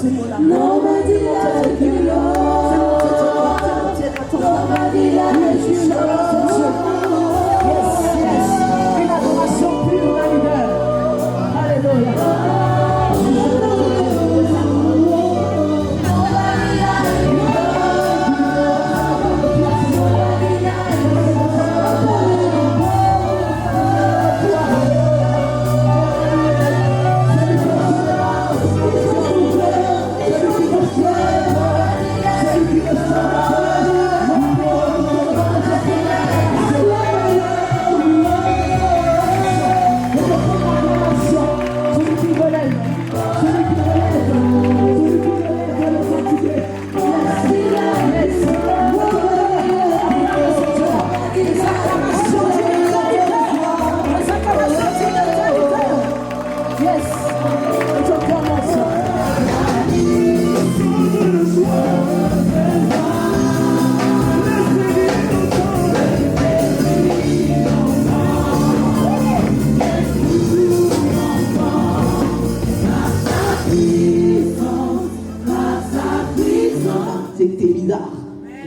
Nobody like you, Lord. Nobody like you, Lord. Yes, yes. Une adoration pure, ma leader. Alléluia. C'était bizarre.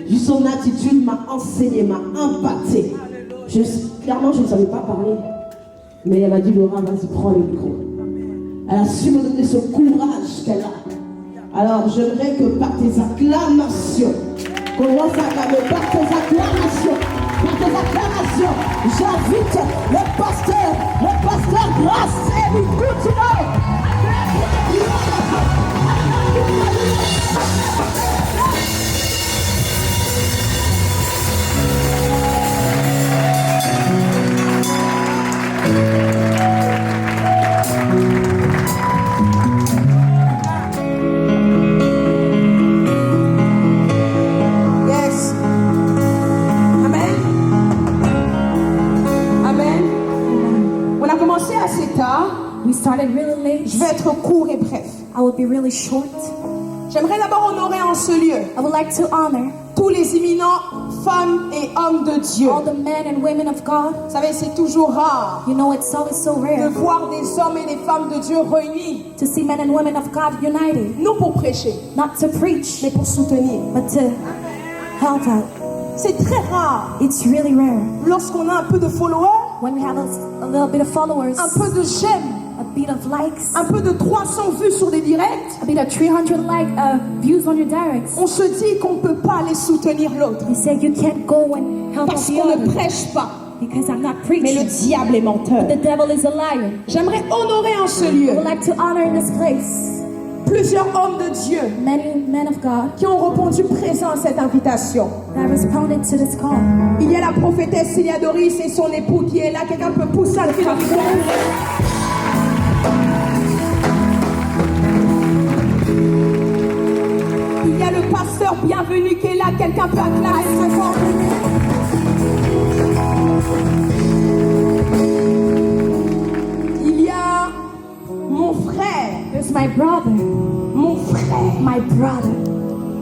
Juste son attitude m'a enseigné, m'a impacté. Clairement, je ne savais pas parler. Mais elle m'a dit, Laura, vas-y, prends le micro. Elle a su me donner ce courage qu'elle a. Alors, j'aimerais que par tes acclamations, commence à acclamer, par tes acclamations, j'invite le pasteur Grâce et Coutinho. We started really late. Je vais être court et bref. I will be really short. J'aimerais d'abord honorer en ce lieu I would like to honor tous les éminents femmes et hommes de Dieu. all the men and women of God. Vous savez, c'est toujours rare You know, it's always so de rare voir des hommes et des femmes de Dieu réunis, to see men and women of God united, non pour prêcher, not to preach, mais pour soutenir. but to help out. C'est très rare It's really rare lorsqu'on a un peu de followers, when we have a little bit of followers, un peu de j'aime, a bit of likes, un peu de 300 vues sur des directs. a bit of 300 views on your directs. On se dit qu'on ne peut pas aller soutenir l'autre You say you can't go and help parce out the qu'on ne other prêche pas. because I'm not Mais le preaching. diable est menteur. The devil is a liar. J'aimerais honorer en ce I lieu would like to honor in this place plusieurs hommes de Dieu many men of God qui ont répondu présent à cette invitation. that responded to this call. Il y a la prophétesse Célia Doris et son époux qui est là. Quelqu'un peut pousser le cri dans le micro. Il y a le pasteur bienvenu qui est là. Quelqu'un peut acclamer très fort. Il y a mon frère, There's my brother, my brother,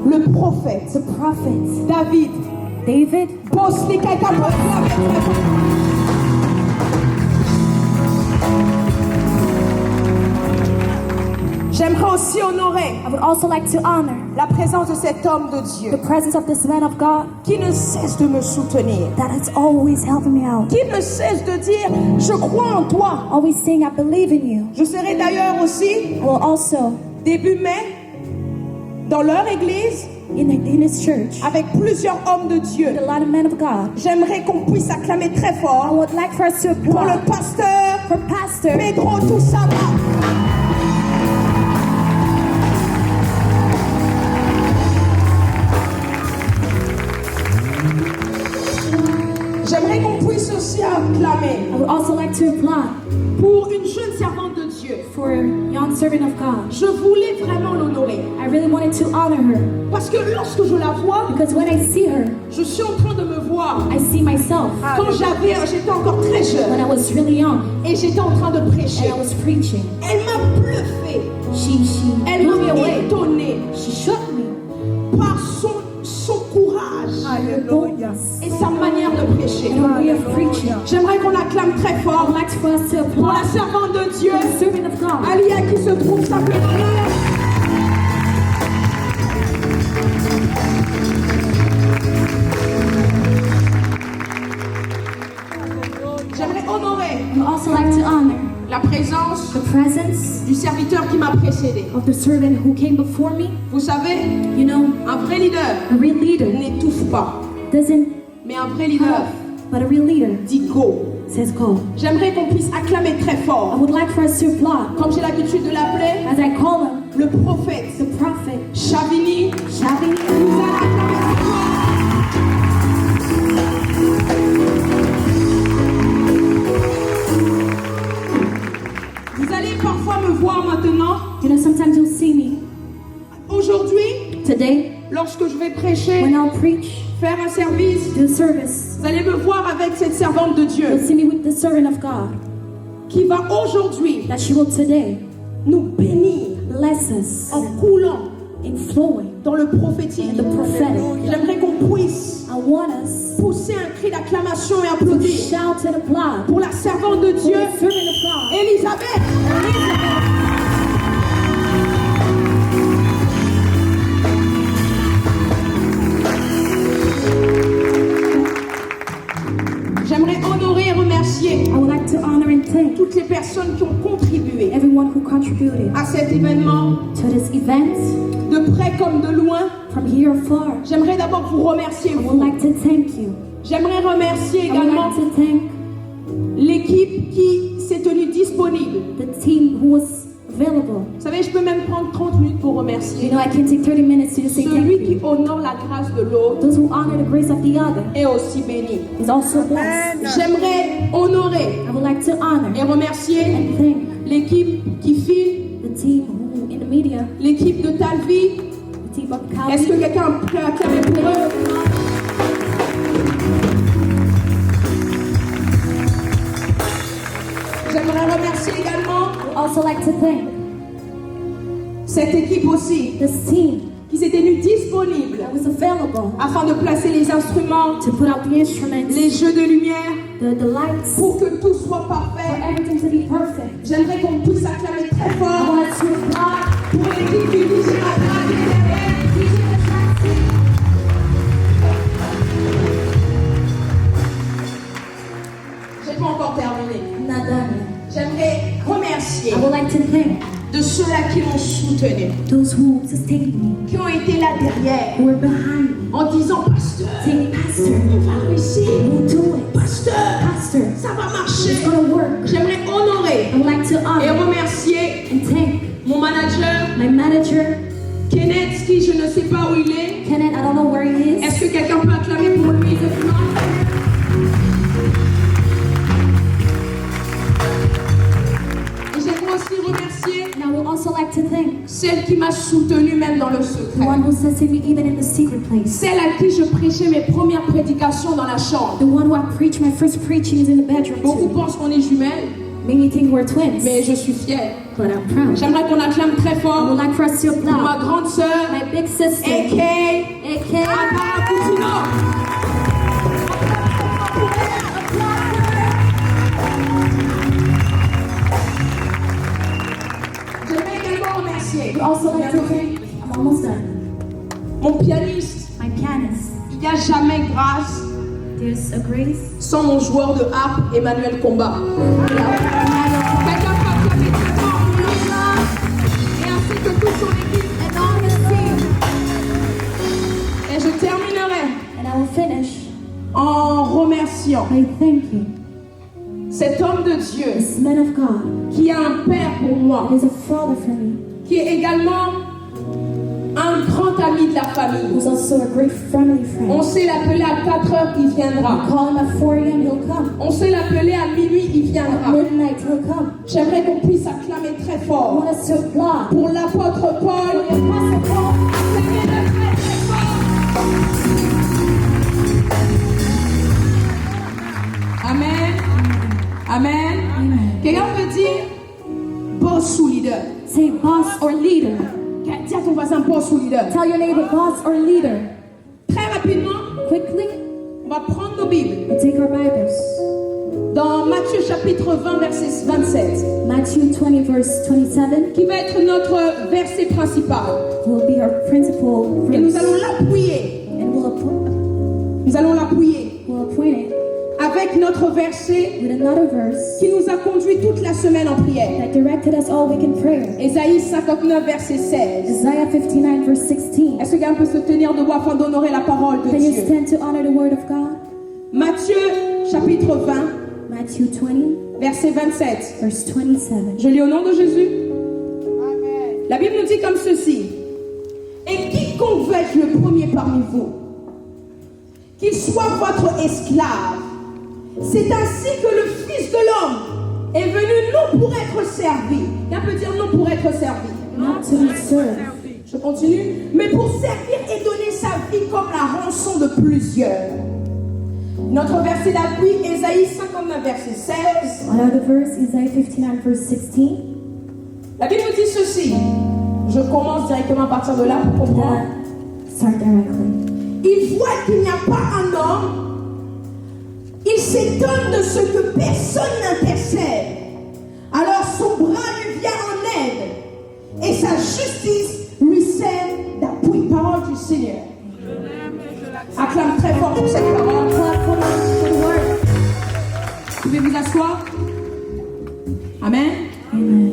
le prophète the prophet, David. David. Bosley, quelqu'un peut acclamer très fort. J'aimerais aussi honorer I would also like to honor la présence de cet homme de the Dieu presence of this man of God qui ne cesse de me soutenir, that is always helping me out, qui ne cesse de dire je crois en toi. always saying I believe in you. Je serai d'ailleurs aussi I will also, début mai dans leur église in his church, avec plusieurs hommes de Dieu. with a lot of men of God. J'aimerais qu'on puisse acclamer très I fort would like for us to pour le applaud pasteur for Pastor Pedro Toussama. J'aimerais qu'on puisse aussi acclamer I would also like to applaud pour une jeune servante de Dieu. for a young servant of God. Je voulais vraiment l'honorer I really wanted to honor her parce que lorsque je la vois, because when I see her, je suis en train de me voir. I see myself Quand j'étais encore très when jeune I was really young et j'étais en train de prêcher, and I was preaching. elle m'a bluffé, She elle blew me m'a away. étonné She shook me. par son courage Her boldness et sa manière de prêcher. and her way of preaching. J'aimerais qu'on acclame très fort I'd like for us to pour la applaud servante de Dieu, the servant of God, Alia, qui se trouve simplement là. words du serviteur qui m'a précédé. of the servant who came before me. Vous savez, You know, un vrai leader a real leader n'étouffe pas, doesn't mais un vrai leader huff, but a real leader dit go. says go. J'aimerais qu'on puisse acclamer très I fort, would like for us to applaud, comme j'ai l'habitude de l'appeler, as I call him, le prophète the prophet Chavini. Shavini. Nous allons acclamer très fort. Vous allez parfois me voir maintenant. You know, sometimes you'll see me Aujourd'hui, today lorsque je vais prêcher, when I'll preach, faire un service, do the service. vous allez me voir avec cette servante de You'll Dieu see me with the servant of God, qui va aujourd'hui that she will today nous bénir bless us en coulant in flowing dans le prophétique. in the prophetic. J'aimerais qu'on puisse I want us pousser un cri d'acclamation et to applaudir shout and applaud pour la servante de for Dieu, the servant of God, Elisabeth. J'aimerais honorer et remercier I would like to honor and thank toutes les personnes qui ont contribué everyone who contributed à cet événement, to this event, de près comme de loin. from here or far. J'aimerais d'abord vous remercier, I would vous. like to thank you. J'aimerais remercier I would également like to thank l'équipe qui s'est tenue disponible. the team who was available. Vous savez, je peux même prendre 30 minutes pour You remercier know, I can take 30 minutes to just say thank celui qui you. honore la grâce de l'autre Those who honor the grace of the other est aussi béni. is also blessed. J'aimerais honorer I would like to honor et remercier and thank l'équipe qui filme, the team who in the media, l'équipe de Talvi. the team of Est-ce que Calvin. quelqu'un peut acclamer pour eux? J'aimerais remercier également I would also like to thank cette équipe aussi this team qui s'est tenue disponible that was available afin de placer les instruments, to put out the instruments, les jeux de lumière the lights, pour que tout soit for parfait. everything to be perfect. J'aimerais qu'on puisse acclamer très I fort want to applaud pour l'équipe du DJ Madra qui est derrière. J'ai pas encore terminé. I'm not done yet. J'aimerais remercier I would like to thank de ceux-là qui m'ont soutenu, those who sustained me, qui ont été là derrière who were behind me, en disant pasteur, saying, Pastor, on va réussir, we'll do it. pasteur, Pastor, ça va it's marcher. gonna work. J'aimerais honorer I would like to et honor remercier and thank mon manager my manager, Kenneth, qui je ne sais pas où il est. Kenneth. I don't know where he is. Est-ce que quelqu'un peut acclamer pour lui? If not, et j'aimerais aussi remercier And I would also like to thank celle qui m'a soutenu même dans le the secret. one who sustained me even in the secret place. Celle à qui je prêchais mes premières prédications dans la chambre. The one who I preached my first preaching is in the bedroom Beaucoup too. pensent qu'on est jumelles, Many think we're twins, mais je suis fière. but I'm proud. J'aimerais qu'on acclame très I would fort like for us to pour ma applaud grande sœur, my big sister, A.K. A.K. Barbara Coutinho. J'aimerais également remercier I would also like to thank, I'm almost done, mon pianiste. my pianist. Il n'y a jamais grâce There's a grace. sans mon joueur de harpe, Emmanuel Combat. Quelqu'un peut acclamer très fort pour lui, et ainsi que toute son équipe. And all his team. Et je terminerai And I will finish en remerciant by thanking cet homme de Dieu this man of God qui est un père pour moi, that is a father for me, qui est également un grand ami de la famille. who's also a great family On friend. sait l'appeler à 4 heures, il viendra. Call him at 4 a.m., he'll come. On sait l'appeler à minuit, il At viendra. midnight, he'll come. J'aimerais qu'on puisse acclamer très I fort want us to applaud pour l'apôtre Paul. the Apostle Paul. Acclamez-le très très fort. Amen. Amen. Quelqu'un peut dire boss ou leader? Say boss or leader. Dis à ton voisin boss ou leader. Tell your neighbor boss or leader. Très rapidement, Quickly, on va prendre nos Bibles. we take our Bibles. Dans Matthieu chapitre 20, verset 27, Matthew 20, verse 27 qui va être notre verset principal. will be our principal Et nous verse. allons l'appuyer. And we'll Nous allons l'appuyer appoint it avec notre verset with another verse qui nous a conduit toute la semaine en prière. that directed us all week in prayer. Ésaïe 59, verset 16. Isaiah 59, verse 16. Est-ce que quelqu'un peut se tenir debout afin d'honorer la parole de Can you Dieu? stand to honor the word of God? Matthieu, chapitre 20, Matthew 20, verset 27. verse 27. Je lis au nom de Jésus. La Bible nous dit comme ceci. Et quiconque veut être le premier parmi vous, qu'il soit votre esclave. C'est ainsi que le Fils de l'homme est venu non pour être servi. Quelqu'un peut dire non pour être servi. Not to be served, Je continue. Mais pour servir et donner sa vie comme la rançon de plusieurs. Notre verset d'appui, Ésaïe 59, verset 16. another verse, Isaiah 59, verse 16. La Bible nous dit ceci. Je commence directement à partir de là pour comprendre. Start directly. Il voit qu'il n'y a pas un homme. Il s'étonne de ce que personne n'intercède. Alors son bras lui vient en aide. Et sa justice lui sert d'appui. Parole du Seigneur. Acclame très fort pour cette parole. Vous pouvez vous asseoir. Amen. Amen.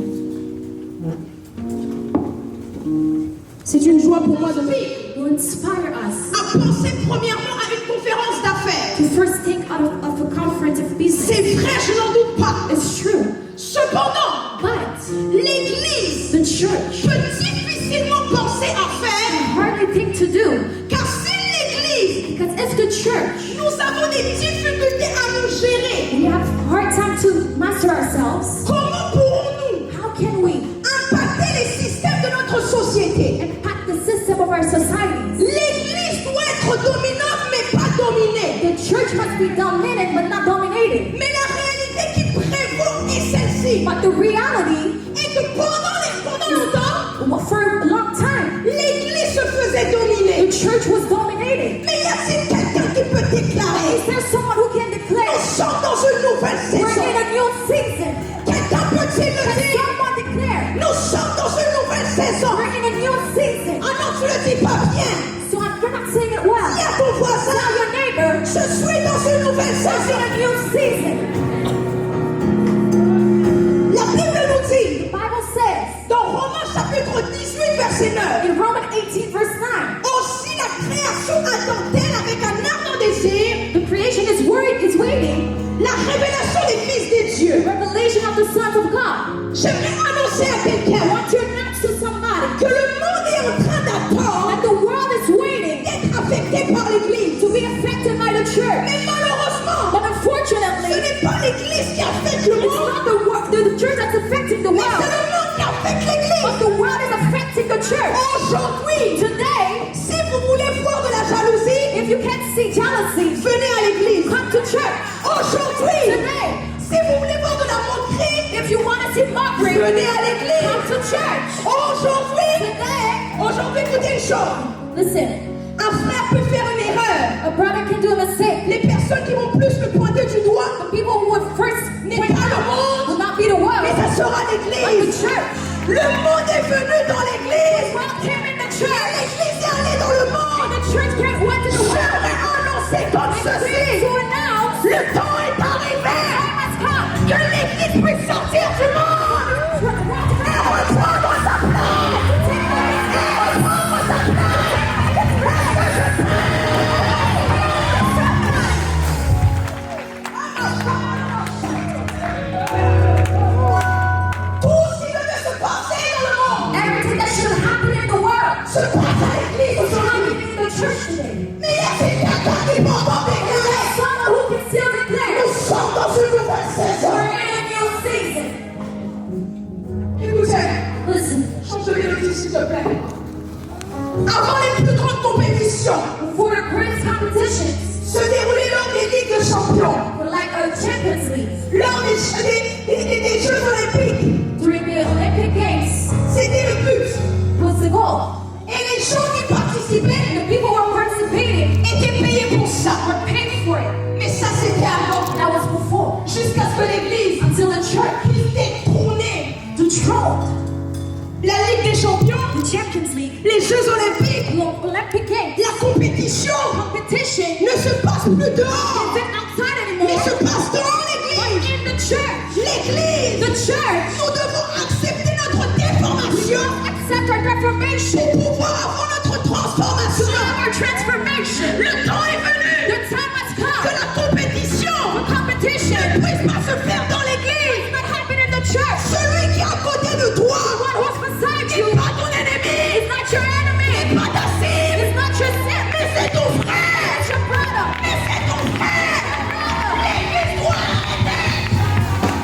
C'est une joie pour moi de vivre. You inspire us À penser premièrement à une conférence d'affaires. to first think of a conference of business. C'est vrai, je n'en doute pas. It's true, Cependant, but l'Église the church peut difficilement penser à faire, hardly think to do, car si l'Église, because if the church, nous avons des difficultés à nous gérer, we have a hard time to master ourselves, comment pourrons-nous how can we impacter les systèmes de notre société? impact the system of our societies? L'Église doit être dominante, mais pas dominée. The church must be dominated but not dominated. Mais la réalité qui prévaut est celle-ci. But the reality, Et que pendant longtemps, for a long time, l'Église se faisait dominer. the church was dominated. Mais y a-t-il quelqu'un qui peut déclarer? Is there someone who can Nous declare sommes dans une nouvelle we're saison. in a new season? Quelqu'un peut-il le Can dire? someone declare Nous sommes dans une nouvelle saison. we're in a new season? Ah non, tu le dis pas bien. So you're not saying it well. Dis à ton voisin, Tell your neighbor, je suis dans une nouvelle we're saison. in a new season. La Bible nous dit, The Bible says dans Romains chapitre 18, verset 9, in Romans 18, verse 9, aussi la création attend-elle avec un ardent désir the creation is waiting, la révélation des fils des the dieux. revelation of the sons of God. J'aimerais annoncer à quelqu'un I want to announce to somebody que le monde est en train d'attendre that the world is waiting d'être affecté par l'Église. to be affected by the church. Mais malheureusement, But ce unfortunately, n'est pas l'Église qui affecte le it's monde, not the church that's affecting the mais world, c'est le monde qui affecte l'Église. but the world is affecting the church. Aujourd'hui, Today, si vous voulez voir de la jalousie, if you can't see jealousy, venez à l'église. come to church. Aujourd'hui, Today, si vous voulez voir de la moquerie, if you want to see mockery, venez à come l'église. to church. Aujourd'hui, Today, écoutez une chose. listen, Un frère peut faire une erreur. a brother can do a mistake. Les personnes qui vont plus le pointer du doigt, The people who would first n'est point pas le out monde, will not be the world, mais ça sera but the l'église. church. Le monde est venu dans l'église. World came in the Et church, l'église est allée dans le and monde. the church went to the world. J'aimerais annoncer comme ceci. To announce Le temps est arrivé time has come. que l'église puisse sortir du monde et reprendre sa place. Et reprendre sa place. Tout ce qui devait se passer dans le monde Everything that should happen in the world se passe à l'église is aujourd'hui. happening in the church today. Mais y a-t-il quelqu'un qui peut encore déclarer? Someone who can still declare Nous sommes dans une nouvelle saison. we're in a new season. Écoutez, Listen, change de mélodie s'il te plaît. Avant les plus grandes compétitions for the greatest competitions, se déroulaient lors des Ligues de Champions, for like a Champions League, lors des Jeux Olympiques. during the Olympic Games, C'était le but. was the goal. Et les gens qui participaient The people who were participating étaient payés pour ça. were paid for it. Mais ça, c'était avant. That was before. Jusqu'à ce que l'Église Until the church puisse détrôner controlled la Ligue des Champions, the Champions League, les Jeux Olympiques, the Olympic Games, la compétition competition ne se passe plus dehors, isn't outside mais anymore, se church, l'église, the church, nous devons accepter notre déformation, accept our deformation, pour pouvoir avoir notre transformation, to have our transformation. Le temps est venu, the time has come, que la compétition, the competition, ne puisse pas se faire dans l'église, not happen in the church. Celui qui est à côté de toi, the one who's beside you, n'est pas ton ennemi, is not your enemy, n'est pas ta cible, is not your sin, mais c'est ton frère, it's your brother, mais c'est ton frère. L'église doit arrêter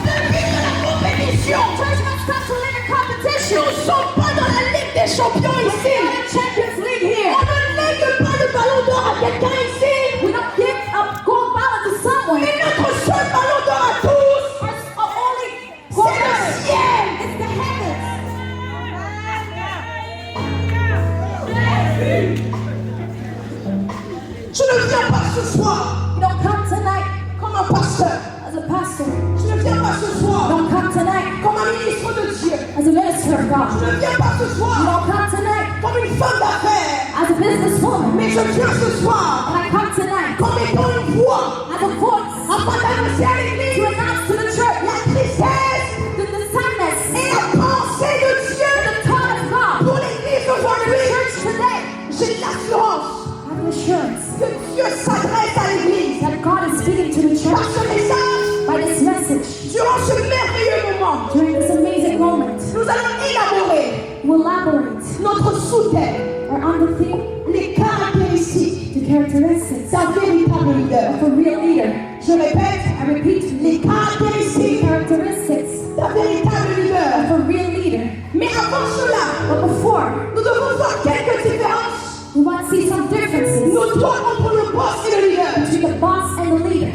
de vivre la compétition. Church must stop to live in competition. Nous ne sommes pas dans la Ligue des Champions ici. Champions League here. On ne lègue pas le ballon d'or à quelqu'un ici. We don't give a gold ballot to someone. Mais notre seul ballon d'or à tous, c'est le ciel. It's the heavens. Je ne viens pas ce soir. You don't come tonight comme un pasteur. As a pastor. Je ne viens pas ce soir. Don't come tonight comme un ministre de Dieu. As a minister of God. Je ne viens pas ce soir. You don't come tonight comme une femme d'affaires. As a businesswoman. Mais je viens ce soir. And I come tonight comme étant une voix. As a voice. Afin d'annoncer à l'église. To announce to the church. La tristesse. The sadness. Et la pensée de Dieu. The thought of God. Pour l'église aujourd'hui. The church today. J'ai l'assurance. Que Dieu s'adresse à l'église. That God is speaking to the church. Par ce message. By this message. Durant ce merveilleux moment. During this amazing moment. Nous allons élaborer. We'll elaborate. Notre sous-thème. Or under theme. Les caractéristiques. The characteristics. D'un véritable leader. Of a real leader. Je répète. I repeat. Les caractéristiques. Characteristics. D'un véritable leader. Of a real leader. Mais avant cela. But before. Nous devons voir quelques différences. We want to see some differences. Notoire entre le boss et le leader. Between the boss and the leader.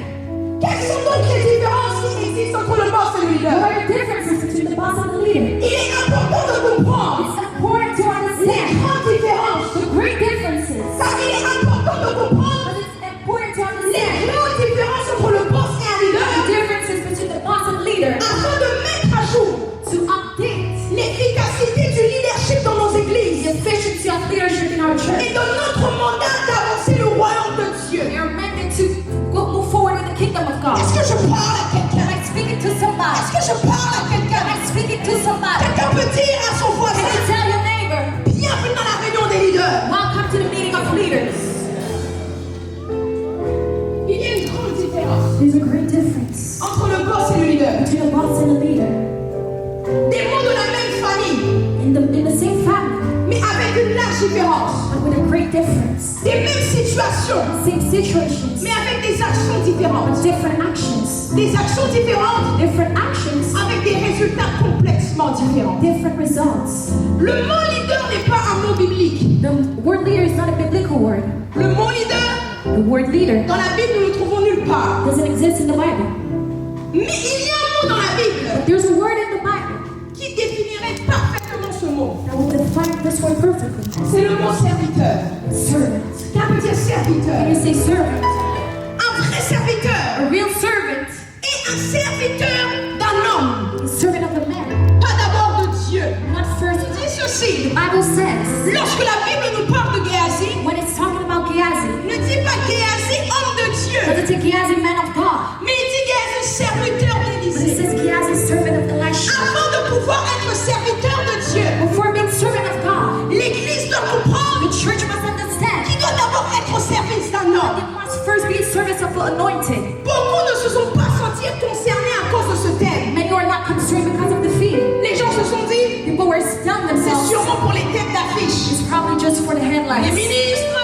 Quelles sont donc les différences qui existent entre le boss et le leader? What are the differences between the boss and the leader? Il est important de comprendre. It's important to understand. Les grandes différences. The great differences. Ça, il est important de comprendre. But it's important to understand. Les grandes différences entre le boss et un leader. The differences between the boss and the leader. Afin de mettre à jour. To update. L'efficacité du leadership dans nos églises. The efficiency of leadership in our church. Et de notre mandat d'avancer le royaume de Dieu. We are meant to move forward in the kingdom of God. Est-ce que je parle à quelqu'un? Am I speaking to somebody? Est-ce que je parle à quelqu'un? Am I speaking to somebody? Quelqu'un peut dire à son voisin. Can you tell your neighbor? Bienvenue dans la réunion des leaders. Welcome to the meeting of leaders. Il y a une grande différence. There's a great difference entre le boss et le leader. Between the boss and the leader. Des mots de la même famille. In the same family. Mais avec une large différence. But with a great difference. Des mêmes situations. Same situations. Mais avec des actions différentes. But different actions. Des actions différentes. Different actions. Avec des résultats complètement différents. Different results. Le mot leader n'est pas un mot biblique. The word leader is not a biblical word. Le mot leader. The word leader. Dans la Bible, nous le trouvons nulle part. Doesn't exist in the Bible. Mais il y a un mot dans la Bible. But there's a word in the Bible. Qui définirait parfaitement ce mot. That will define this word perfectly. C'est le mot serviteur. Servant. Qu'est-ce que veut dire serviteur? When you say servant. Un vrai serviteur. A real servant. Et un serviteur d'un homme. A servant of a man. Pas d'abord de Dieu. Not first. Dis ceci. The Bible says. Lorsque la Bible nous parle de Géasi. When it's talking about Géasi. Ne dit pas Géasi homme de Dieu. Doesn't say Géasi man of God. Mais il dit Géasi serviteur d'Élisée. But it says Géasi servant of Elisha. Avant de pouvoir être serviteur de Dieu. Before being servant of God. L'Église doit comprendre. The church must understand. Qu'il doit d'abord être au service d'un homme. It must first be a service of the anointed. Beaucoup ne se sont pas sentis concernés à cause de ce thème. Many are not concerned because of the theme. Les gens se sont dit. People were stunned themselves. C'est sûrement pour les têtes d'affiche. It's probably just for the headlines. Les ministres.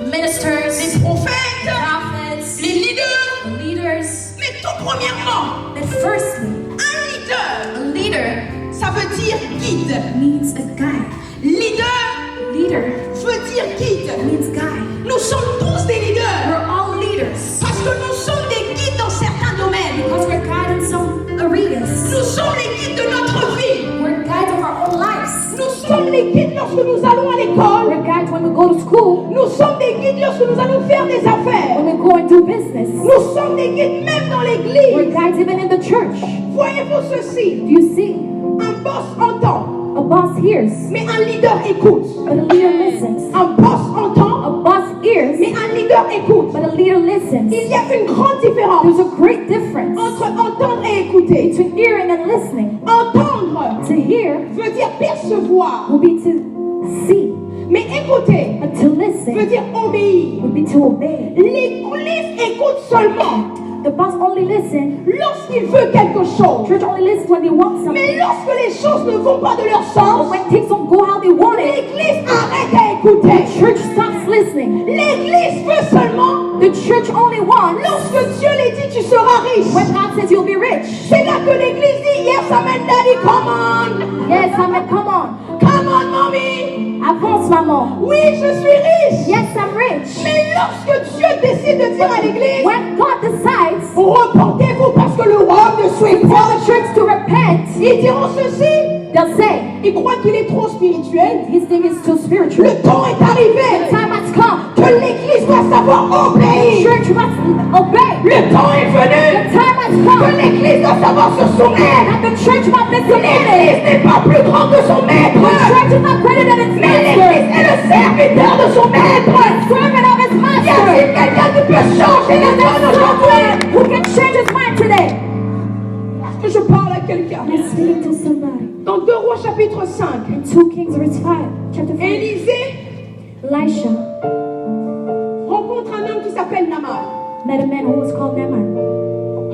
Ministers. Les prophètes. The prophets. Les leaders. The leaders. Mais tout premièrement. But firstly. A leader, ça veut dire guide. Means a guide. Leader veut dire guide. Means guide. Nous sommes tous des leaders. We're all leaders. Parce que nous sommes des guides dans certains domaines. Because we're guides in some arenas. Nous sommes les guides de notre vie. We're guides of our own lives. Nous sommes les guides lorsque nous allons à l'école. We're guides when we go to school. Nous sommes des guides lorsque nous allons faire des affaires. When we go and do business. Nous sommes des guides même dans l'église. We're guides even in the church. Voyez-vous ceci? Do you see? Un boss entend. A boss hears. Mais un leader écoute. But a leader listens. Un boss entend. A boss hears. hears, mais un leader écoute. but a leader listens. Il y a une grande différence There's a great difference entre entendre et écouter. between hearing and listening. Entendre To hear veut dire percevoir, will be to see, mais écouter but to veut listen dire obéir. would be to obey. L'Église écoute seulement The boss only listens. lorsqu'il veut quelque chose. Church only listens when they want something. Mais lorsque les choses ne vont pas de leur sens, When things don't go how they want it, l'Église arrête à écouter. church stops listening. L'Église veut seulement The church only wants lorsque Dieu lui dit tu seras riche. when God says you'll be rich. C'est là que l'Église dit yes, amen, daddy, come on. Yes, amen, come on. Come on, mommy. Avance, maman. Oui, je suis riche. Yes, I'm rich. Mais lorsque Dieu décide de dire à l'Église, When God decides repentez-vous parce que le roi ne souhaite tell pas, the church to repent, ils diront ceci. they'll say, Ils croient qu'il est trop spirituel. his thing is too spiritual. Le temps est The arrivé time has come. que l'Église doit savoir The obéir. church must obey. Le temps est The venu time has que come. l'Église doit savoir se soumettre. And the church must be submitted. L'Église n'est pas plus grande que son maître. The church is not greater than its Mais l'Église master. est le serviteur de son maître. Servant of its Y master. a-t-il quelqu'un qui peut changer la donne aujourd'hui? Who can change his mind today? Est-ce que je parle à quelqu'un? I'm speaking to somebody. Dans 2 Rois chapitre 5, In 2 Kings verse 5, chapter 5, Élisée Elisha rencontre un homme qui s'appelle Naaman. met a man who was called Naaman.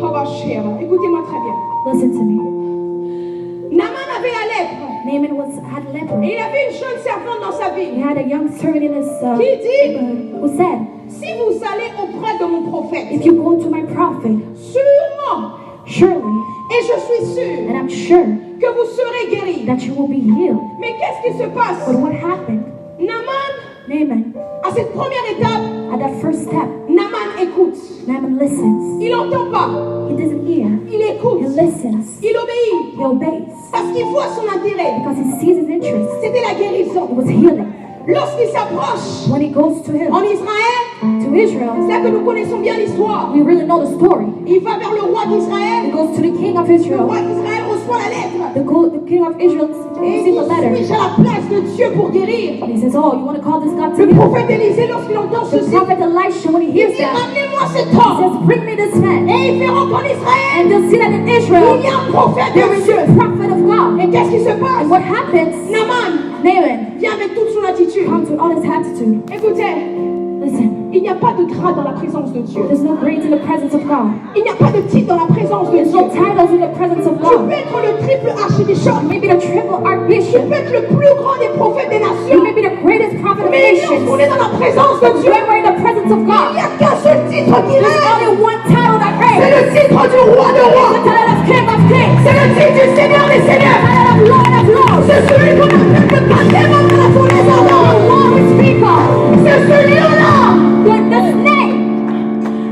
Oh, ma chère, écoutez-moi très bien. Listen to me. Naaman avait la lèpre. Naaman had leper. Et il avait une jeune servante dans sa He ville had a young servant in his qui dit, who said, si vous allez auprès de mon prophète, if you go to my prophet, sûrement, surely, et je suis sûre and I'm sure que vous serez guéris. that you will be healed. Mais qu'est-ce qui se passe? But what happened? Naaman, Naaman, à cette première étape, at that first step, Naaman écoute. Naaman listens. Il n'entend pas, He doesn't hear. il écoute, He listens. il obéit, He obeys. parce qu'il voit son intérêt. Because he sees his interest. C'était la guérison. It was healing. Lorsqu'il s'approche When he goes to him, en Israël, to Israel, c'est là que nous connaissons bien l'histoire. we really know the story. Il va vers le roi He d'Israël. goes to the king of Le Israel. roi d'Israël reçoit la lettre. The king of Israel Et receives a il letter. switch à la place de Dieu pour guérir. And he says, oh, you want to call this God to Le heal? prophète Élisée, lorsqu'il entend The ceci, prophet Elisha, when he il hears dit, that, ramenez-moi cet he homme. says, bring me this man. Et il fait rentrer en Israël. And they'll see that in Il y Israel, a un prophète there de is Dieu. a prophet of God. Et qu'est-ce qui se passe? And what happens? Naaman Naaman vient avec toute son attitude. comes with all his attitude. Écoutez, Listen, il n'y a pas de grade dans la présence de Dieu. there's no grades in the presence of God. Il n'y a pas de titre dans la présence de There's Dieu. no titles in the presence of Tu God. peux être le triple archibishop. Maybe the triple Tu archbishop. peux être le plus grand des prophètes des You nations. may be the greatest prophet of Mais nations. lorsqu'on est dans la présence de Dieu, When we're in the presence of il God, n'y a qu'un seul titre qui there's reste. only one title that C'est reigns. le titre du roi de The rois. title of King of Kings. C'est le titre du Seigneur des The seigneurs. title of Lord of Lords. C'est celui qu'on appelle le patriarche de la foule des The ardents. one we speak of. C'est celui-là. The snake.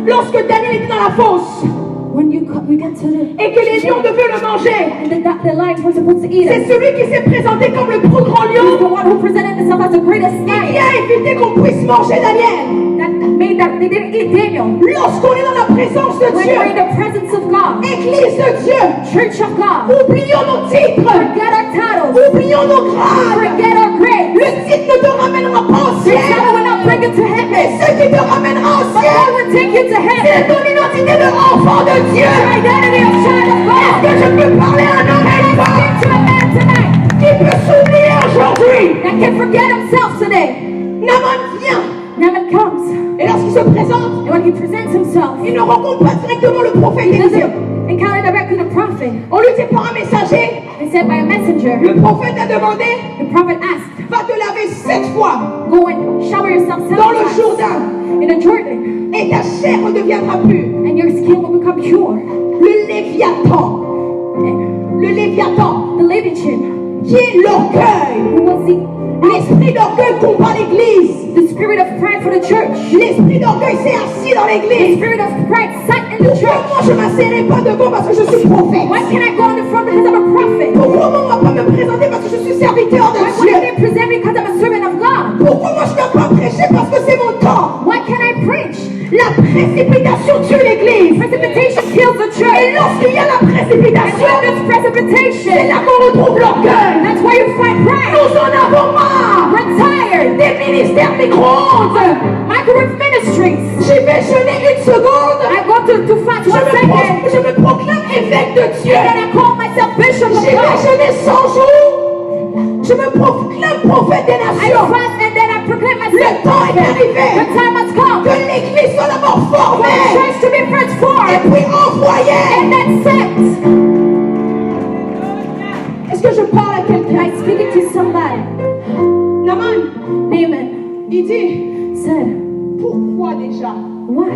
Lorsque Daniel était dans la fosse When we get to the et que les lions devaient le manger, and the lions were supposed to eat c'est it. celui qui s'est présenté comme le plus grand He's lion the one who presented himself as the greatest et qui lion. a évité qu'on puisse manger Daniel. That made that they didn't eat Daniel. Lorsqu'on est dans la présence de When Dieu, we're in the presence of God, Église de Dieu, Church of God, oublions nos titres, forget our titles, oublions nos grades. forget our grades. Le titre ne te ramènera pas au The ciel, title will not bring you to mais heaven, ce qui te ramènera au but it ciel, will take you to c'est heaven. ton identité de enfant de Dieu. Your identity of child of God. Que je peux parler à un homme et une femme Speak to a man tonight qui peut s'oublier aujourd'hui. that can forget himself today. Naaman vient Naaman comes, et lorsqu'il se présente, and when he presents himself, il ne rencontre pas directement le prophète he Élisée. doesn't encounter directly the prophet. On lui dit par un messager, They said by a messenger. le prophète a demandé, The prophet asked, va te laver 7 fois go and shower yourself 7 dans le times Jourdain in the Jordan, et ta chair redeviendra pure. and your skin will become pure. Le Léviathan, And le Léviathan, the Leviathan, qui est l'orgueil. who was L'esprit d'orgueil combat l'église. the spirit of pride for the church. L'esprit d'orgueil s'est assis dans The l'église. spirit of pride sat in the Pourquoi church. moi je m'asserai pas devant parce que je suis prophète? Why can't I go in the front because I'm a prophet? Pourquoi moi on va pas me présenter parce que je suis serviteur de Why Dieu? can't I present me because I'm a servant of God? Pourquoi moi je ne dois pas prêcher parce que c'est mon temps? Why can't I preach? La précipitation tue l'église. Precipitation kills the Et church. lorsqu'il y a la And précipitation, when there's c'est precipitation, là qu'on retrouve l'orgueil. that's why you find pride. Nous en avons marre We're tired des ministère micro-ondes. Microwave ministries. J'y vais jeûner une seconde. I go to fast 1 second. Je me proclame évêque de Dieu. And then I call myself bishop of J'y vais God. jeûner 100 jours. Je me proclame prophète des I nations. fast and then I proclaim Le myself. temps est arrivé. The time has come. Que l'église soit d'abord For the formée. church to be Et transformed. puis envoyée. And then sent. Est-ce que je parle à quelqu'un? I speaking to somebody. Naaman, Naaman il dit, said, pourquoi déjà? why?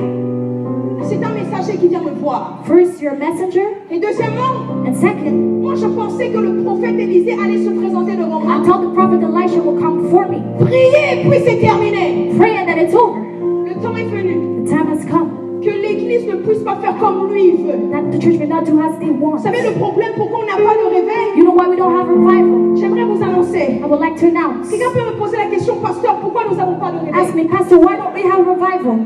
C'est un messager qui vient me voir. First, you're a messenger. Et deuxièmement, And second, moi je pensais que le prophète Élisée allait se présenter devant moi. I told the prophet Elisha will come before me. Priez, puis c'est terminé. Pray and then it's over. Le temps est venu The time has come. que l'église ne puisse pas faire comme lui veut. That the church may not do as they want. Vous savez le problème, pourquoi on n'a pas de réveil? You know why we don't have revival? J'aimerais vous annoncer. I would like to announce. Quelqu'un peut me poser la question, pasteur, pourquoi nous n'avons pas de Ask réveil? me, Pastor, why don't we have revival?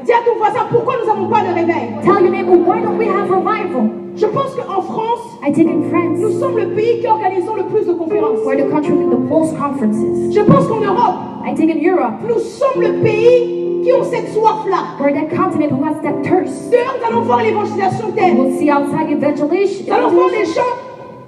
Dis à ton voisin, pourquoi nous n'avons pas de réveil? Tell your neighbor, why don't we have revival? Je pense qu'en France, I take in nous France. sommes le pays qui organisons le plus de conférences. We're the country with the most conferences. Je pense qu'en Europe, I take in Europe. nous sommes le pays qui ont cette soif-là. We're that continent who has that thirst. Dehors, nous allons voir l'évangélisation thème. We'll see outside evangelization. Nous allons voir les gens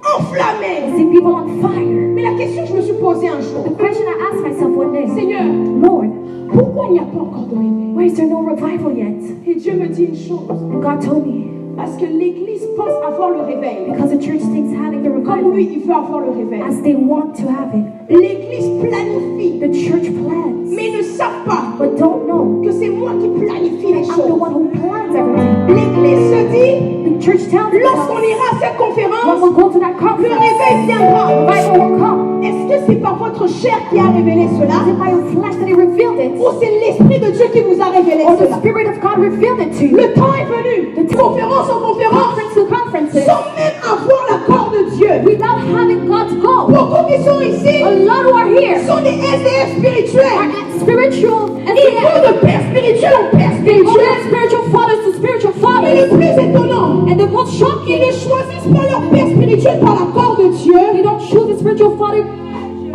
We'll enflammés. see people on fire. Mais la question que je me suis posée un jour, The question I asked myself one day, Seigneur, Lord, pourquoi il n'y a pas encore de réveil? why is there no revival yet? Et Dieu me dit une chose, And God told me, parce que l'église pense avoir le réveil. because the church thinks having the Comme revival lui, il veut avoir le réveil. as they want to have it. L'église planifie, The church plans, mais ils ne savent pas but don't know que c'est moi qui planifie les I'm the choses. one who plans everything. L'église se dit, The church tells lorsqu'on us ira à cette when conférence, we'll go to that le conference, réveil viendra. revival will come. Est-ce que c'est par votre chair qui a révélé Is cela? it by your flesh that He revealed it? Ou c'est l'Esprit de Dieu qui vous a révélé Or the cela? Spirit of God revealed it to you? Le temps est venu, de conférence en conférence, Conference to conferences, sans même avoir l'accord de Dieu. without having God to go. Beaucoup qui sont ici A lot who are here sont des SDF are spirituels. at spiritual and Ils vont de père spirituel en père they go spirituel. from spiritual fathers to spiritual Et fathers. le plus étonnant, And the most ils shocking, ne choisissent pas leur père spirituel par l'accord de Dieu, they don't choose the spiritual father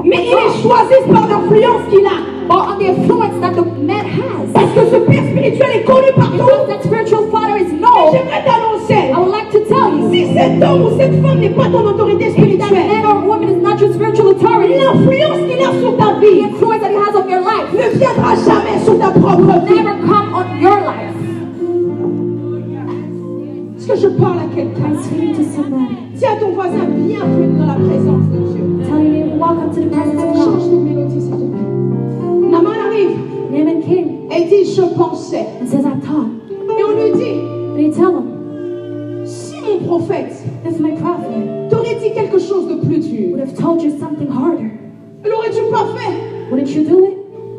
mais ils les choisissent par l'influence qu'il a. or on the influence that the man has. Parce que ce père spirituel est connu partout. Because that spiritual father is Et known. j'aimerais t'annoncer, I would like to tell you, si cet homme ou cette femme n'est pas ton autorité if that spirituelle, man or woman is not your spiritual authority, l'influence qu'il a sur ta the vie influence that he has on your life ne viendra jamais sur ta propre vie. never come on your life. Est-ce que je parle à quelqu'un? I'm speaking to somebody. Dis à ton voisin, bienvenue dans la présence de Dieu. Tell your neighbor, welcome to the presence of God. Change de mélodie, s'il te plaît. Naaman arrive Naaman came et dit, je pensais. and says, I thought. Et on lui dit, And he tell him, si mon prophète if my prophet t'aurait dit quelque chose de plus dur, would have told you something harder, l'aurais-tu pas fait? wouldn't you do it?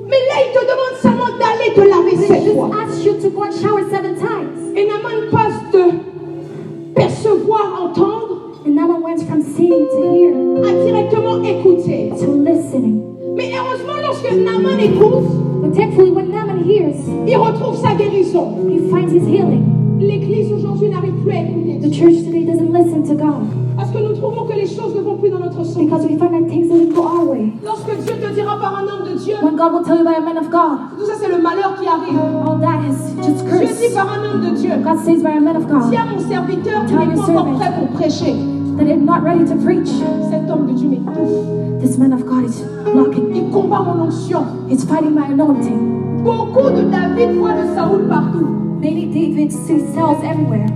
Mais là, il te demande seulement d'aller te laver But he 7 fois. just asked you to go and shower 7 times. Et Naaman passe de percevoir, entendre, And Naaman went from seeing to hear à directement écouter. to listening. Mais heureusement, lorsque Naaman écoute, But thankfully, when Naaman hears, il retrouve sa guérison. he finds his healing. L'église aujourd'hui n'arrive plus à écouter The Dieu. church today doesn't listen to God Parce que nous trouvons que les choses ne vont plus dans notre sens. because we find that things don't go our way. Lorsque Dieu te dira par un homme de Dieu, When God will tell you by a man of God, tout ça c'est le malheur qui arrive. all that is just Dieu dit cursed. par un homme de Dieu, God says by a man of God dis à mon serviteur qui Tell n'est your pas encore servant. prêt pour prêcher. that they're not ready to preach. Cet homme de Dieu m'étouffe. This man of God is blocking. Il combat mon onction. He's fighting my anointing. Beaucoup de David voient de Saoul partout. Many David see cells everywhere.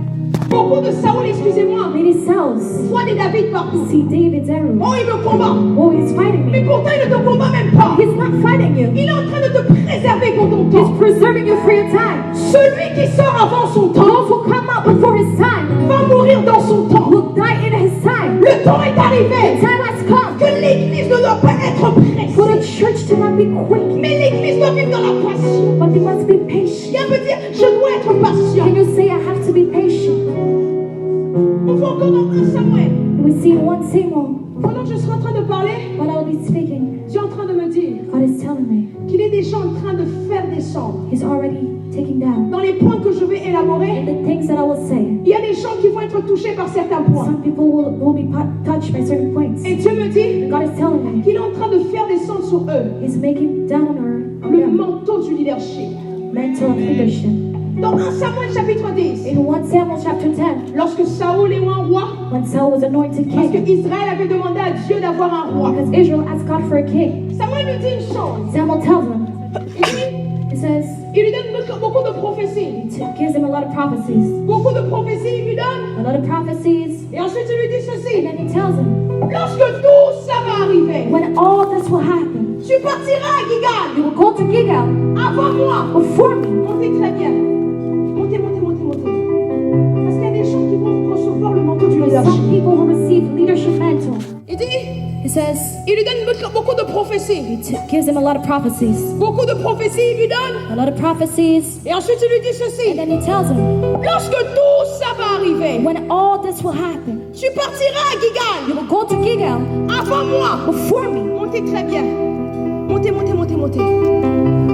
Beaucoup de Saoul, excusez-moi, Many cells voient des David partout. see David's everywhere. Oh, il me combat. Oh, he's fighting Mais me. pourtant, il ne te combat même pas. He's not fighting you. Il est en train de te préserver pour ton He's temps. preserving you for your time. Celui qui sort avant son temps Those who come up before his time va mourir dans son temps. will die in his time. Le temps est The arrivé time has come que l'église ne doit pas être for pressée. the church to not be quick, Mais l'église doit vivre dans la patience. but they must be patient. Quelqu'un peut dire, je dois être patient. Can you say, I have to be patient? On voit encore dans 1 Samuel. And we see in 1 Samuel, Pendant que je suis en train de parler, while I'll be speaking, Dieu est en train de me dire God is telling me qu'il est déjà en train de faire descendre. He's already taking down. Dans les points que je vais élaborer, And the things that I will say, il y a des gens qui vont être touchés par certains points. some people will be touched by certain points. Et Dieu me dit And God is telling me qu'il est en train de faire descendre sur eux He's making down on her le them. manteau du leadership. Mantle of leadership. Dans 1 Samuel chapitre 10, In 1 Samuel chapter 10, lorsque Saoul est un roi, when Saul was anointed parce que king, Israël avait demandé à Dieu d'avoir un roi, because Israel asked God for a king, Samuel lui dit une chose. Samuel tells him, Il dit, he says, il lui donne beaucoup de prophéties. gives him a lot of prophecies. Beaucoup de prophéties, il lui donne. A lot of prophecies. Et ensuite, il lui dit And ceci. then he tells him, Lorsque tout ça va arriver, when all this will happen, tu partiras à Gilgal you will go to Gilgal avant moi. before me. Montez très bien. Montez, montez, montez, montez. Parce qu'il y a des gens qui vont recevoir le manteau du Some leadership. people will receive leadership mantle. Il dit, He says, il lui donne beaucoup de prophéties. gives him a lot of prophecies. Beaucoup de prophéties, il lui donne. A lot of prophecies. Et ensuite, il lui dit And ceci. then he tells him, Lorsque tout ça va arriver, when all this will happen, tu partiras à you Gilgal will go to Gilgal avant moi. before me. Montez très bien. Montez, montez, montez, montez.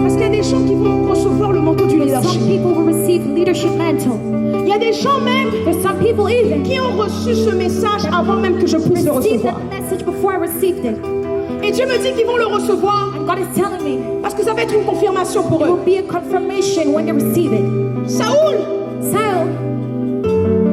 Parce qu'il y a des gens qui vont recevoir le manteau du Some leadership. people will receive leadership mantle. Il y a des gens même There's some people even qui ont reçu ce message avant même que je puisse le received recevoir. that message before I received it. Et Dieu me dit qu'ils vont le recevoir And God is telling me parce que ça va être une confirmation pour it eux. will be a confirmation when you receive it. Saoul, Saul,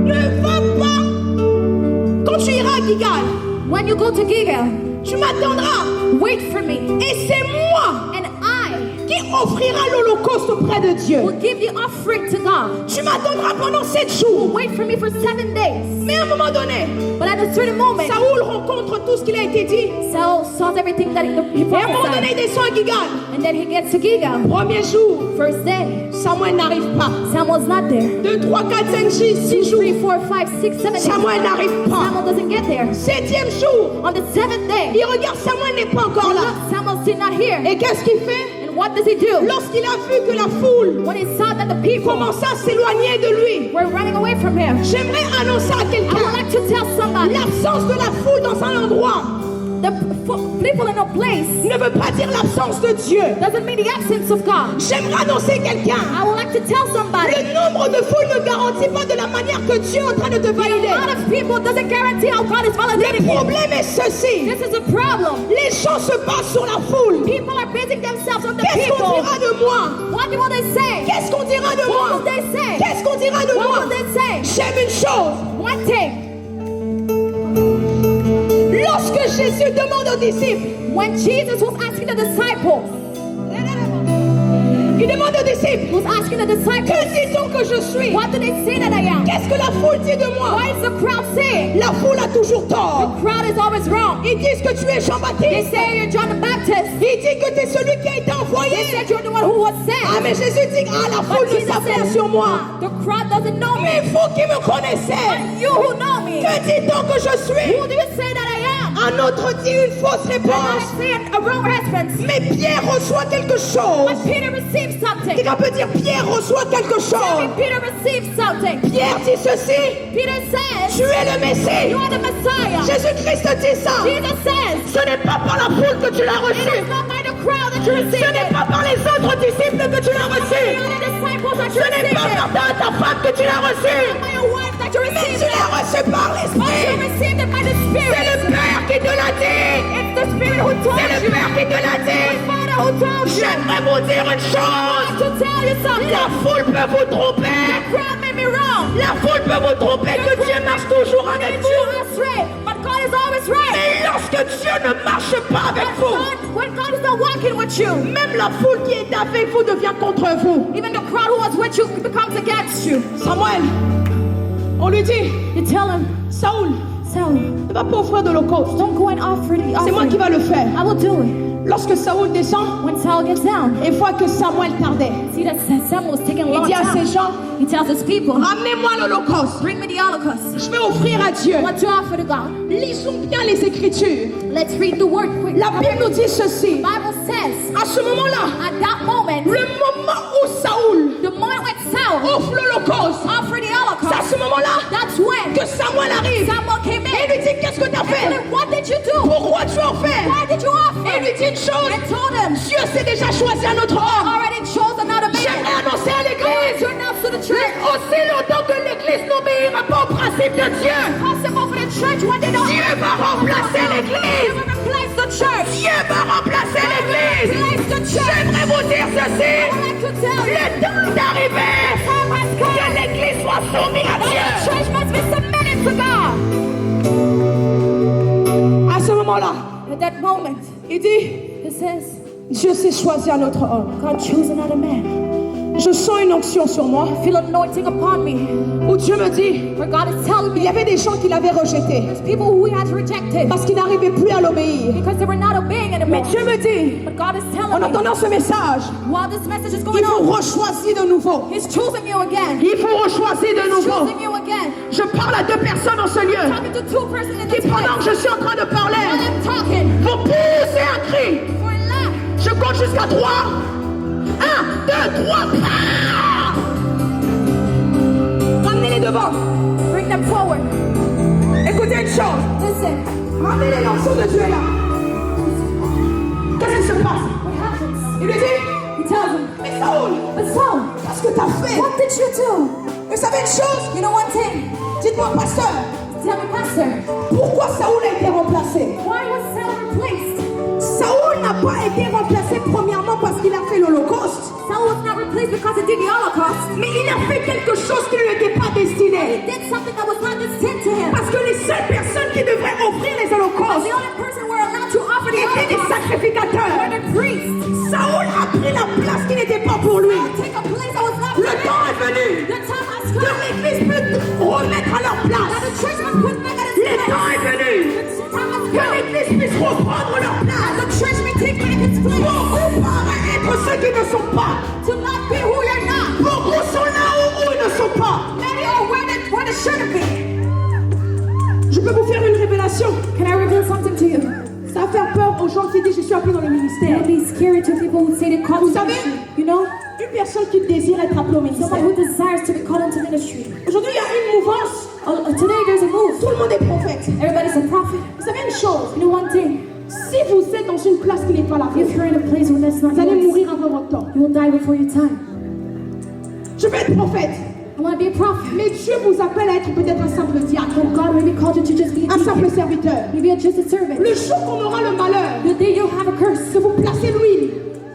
ne va pas. Quand tu iras à Gilgal, when you go to Gilgal, tu m'attendras. wait for me. Et c'est moi And I qui offrira l'holocauste auprès de Dieu. will give the offering to God. Tu m'attendras pendant 7 jours. Wait for me for 7 days. Mais à un moment donné, But at a certain moment, Saoul rencontre tout ce qu'il a été dit. Saul saw everything that he Et à un moment donné, prophesied. il descend à Gilgal. And then he gets to Gilgal. Premier jour, First day, Samuel n'arrive pas. Samuel's not there. 2, 3, 4, 5, 6 jours. 3, 4, 5, 6, 7 days. Samuel n'arrive pas. Samuel doesn't get there. 7e jour, On the 7th day, il regarde Samuel n'est pas encore là. look, Samuel's still not here. Et qu'est-ce qu'il fait? And what does he do? Lorsqu'il a vu que la foule When he saw that the people commençait à s'éloigner de lui, were running away from him, j'aimerais annoncer à I would quelqu'un like to tell somebody, l'absence de la foule dans un endroit the people in a place ne veut pas dire l'absence de Dieu. doesn't mean the absence of God. J'aimerais annoncer quelqu'un. I would like to tell somebody, Le nombre de foules ne garantit pas de la manière que Dieu est en train de te a valider. lot of people doesn't guarantee how God is Le validating you. problème est ceci. This is a problem. Les gens se basent sur la foule. People are basing themselves on the Qu'est-ce qu'on people. dira de moi? What will they say? Qu'est-ce qu'on dira de What moi? will they say? Qu'est-ce qu'on dira de What moi? will they say? J'aime une chose. One thing, Lorsque Jésus demande aux disciples, when Jesus was asking the disciples, il demande aux disciples, was asking the disciples, que dit-on que je suis? what do they say that I am? Qu'est-ce que la foule dit de moi? What is the crowd saying? La foule a toujours tort. The crowd is always wrong. Ils disent que tu es They Jean-Baptiste. say you're John the Baptist. Ils disent que tu es celui qui a été They envoyé. said you're the one who was Ah, sent. mais Jésus dit, ah, la foule But ne Jesus sait rien said, sur moi. the crowd doesn't know Mais me. vous qui me connaissez, But you who know me, que dit-on que je suis? who do you say that I am? Un autre dit une fausse And I réponse. say a wrong response. Mais Pierre reçoit quelque But chose. Peter received something. Quelqu'un peut dire, Pierre reçoit quelque Tell chose. me Peter received something. Pierre dit ceci, Peter tu says, es le Messie. you are the Messiah. Jésus-Christ dit ça. Jesus says, Ce n'est pas par la foule que tu l'as it reçu. is not by the crowd that you Ce received n'est it. pas par les autres disciples que tu l'as The reçu. other disciples that you Ce n'est received pas it. par ta femme que tu l'as reçu. By your wife that you Mais received tu it. l'as reçu par But you l'Esprit. received it by the C'est Spirit. le Père qui te l'a dit. It's the Spirit who told C'est le you. Père qui te l'a dit. Father who told you. J'aimerais vous dire une chose. To tell you something. La foule peut vous tromper. Crowd made me wrong. La foule peut vous tromper que Dieu marche toujours avec You vous. are straight, but God is always right. Mais lorsque Dieu ne marche pas avec vous, When God is not walking with you, même la foule qui est avec vous devient contre vous. even the crowd who was with you becomes against you. Samuel, on lui dit, You tell him, Saoul, Saul, ne va pas offrir de l'holocauste. don't go and offer the C'est moi offering. qui va le faire. I will do it. Lorsque Saoul descend When Saul gets down, et voit que Samuel tardait, see that Samuel was taking a il long dit à ces time. gens, He tells his people, ramenez-moi l'holocauste. bring me the Holocaust. Je vais offrir à Dieu. I want to offer to God. Lisons bien les Écritures. Let's read the word quick. La Bible nous dit ceci. The Bible says, À ce moment-là, at that moment, le moment où Saoul the moment when Saul offre l'holocauste, offered the c'est à Holocaust, ce moment-là that's when que Samuel arrive. Samuel came Et il in. lui dit, qu'est-ce que tu as And told fait? him, what did you do? Pourquoi tu as fait? Why did you Et offer? il lui dit une chose. And told him, Dieu s'est déjà choisi un autre homme. already chose another man. J'aimerais annoncer à l'église. To announce to the church, Aussi longtemps que l'église n'obéira pas au principe de Dieu, possible for the church when they don't Dieu va remplacer They l'église. will replace the church. Dieu va remplacer l'église. Replace the church. J'aimerais vous dire ceci. I would like to tell you, Le temps est arrivé time has que come. l'Église soit soumise à The Dieu. church must be submitted to God. À ce moment-là, At that moment, il dit, it says, Dieu s'est choisi un autre homme. God chose another man. Je sens une onction sur moi Feel anointing upon me. où Dieu me dit, Where God is telling il y me, avait des gens qui l'avaient rejeté there's people who he has rejected parce qu'ils n'arrivaient plus à l'obéir. because they were not obeying Mais anymore. Dieu me dit, But God is en telling me, entendant ce message, while this message is il going faut on, rechoisir de nouveau. He's choosing you again. Il faut rechoisir de He's nouveau. choosing you again. Je parle à deux personnes en ce lieu Talking to two persons in qui, this pendant place. que je suis en train de parler, While I'm talking, vont pousser un cri. for laugh. Je compte jusqu'à 3. 1, 2, 3. Ramenez-les devant. Bring them forward. Écoutez une chose. Listen, Ramenez les morceaux de Dieu là. Qu'est-ce qui se passe? what happens? Il lui dit, He tells him, mais Saoul, but Saul, qu'est-ce que tu as fait? what did you do? Vous savez une chose? You know one thing? Dites-moi, pasteur, Tell me, Pastor, pourquoi Saoul a été remplacé? why was Saul replaced? Saoul n'a pas été remplacé premièrement parce qu'il a fait l'Holocauste, Saul was not replaced because he did the Holocaust. mais il a fait quelque chose qui ne lui était pas destiné. He did something that was not destined to him. Parce que les seules personnes qui devraient offrir les Because holocaustes the only person who were allowed to offer the étaient des Holocaust sacrificateurs. were the priests. Saoul a pris la place qui n'était pas pour lui. Take a place that was not Le for him. temps est venu The time has que come. l'Église puisse remettre à leur That place. the church must put back at its Le temps place. est venu The time has que come. l'Église puisse reprendre leur And place. the church may take back its place. Beaucoup paraissent être ceux qui ne sont pas. To not be who you're not. Beaucoup sont là où ils ne sont pas. Many are where they shouldn't be. Je peux vous faire une révélation. Can I reveal something to you? Ça va faire peur aux gens qui disent je suis appelé dans le It ministère. would be scary to people who say they call Vous to savez, ministry. You know, une personne qui désire être appelée au ministère. someone who desires to be called into ministry. Aujourd'hui, il y a une mouvance. Today there's a move. Tout le monde est prophète. Everybody's a prophet. Vous savez une chose, You know one thing? si vous êtes dans une place qui n'est pas la If vôtre, you're in a place where that's not vous allez yours, mourir avant votre temps. you will die before your time. Je vais être prophète. I want to be a prophet. Mais Dieu vous appelle à être peut-être un simple diacre, But God maybe called you to just be a un simple deacon. serviteur. Maybe you're just a servant. Le jour qu'on aura le malheur The day you'll have a curse, de vous placer l'huile,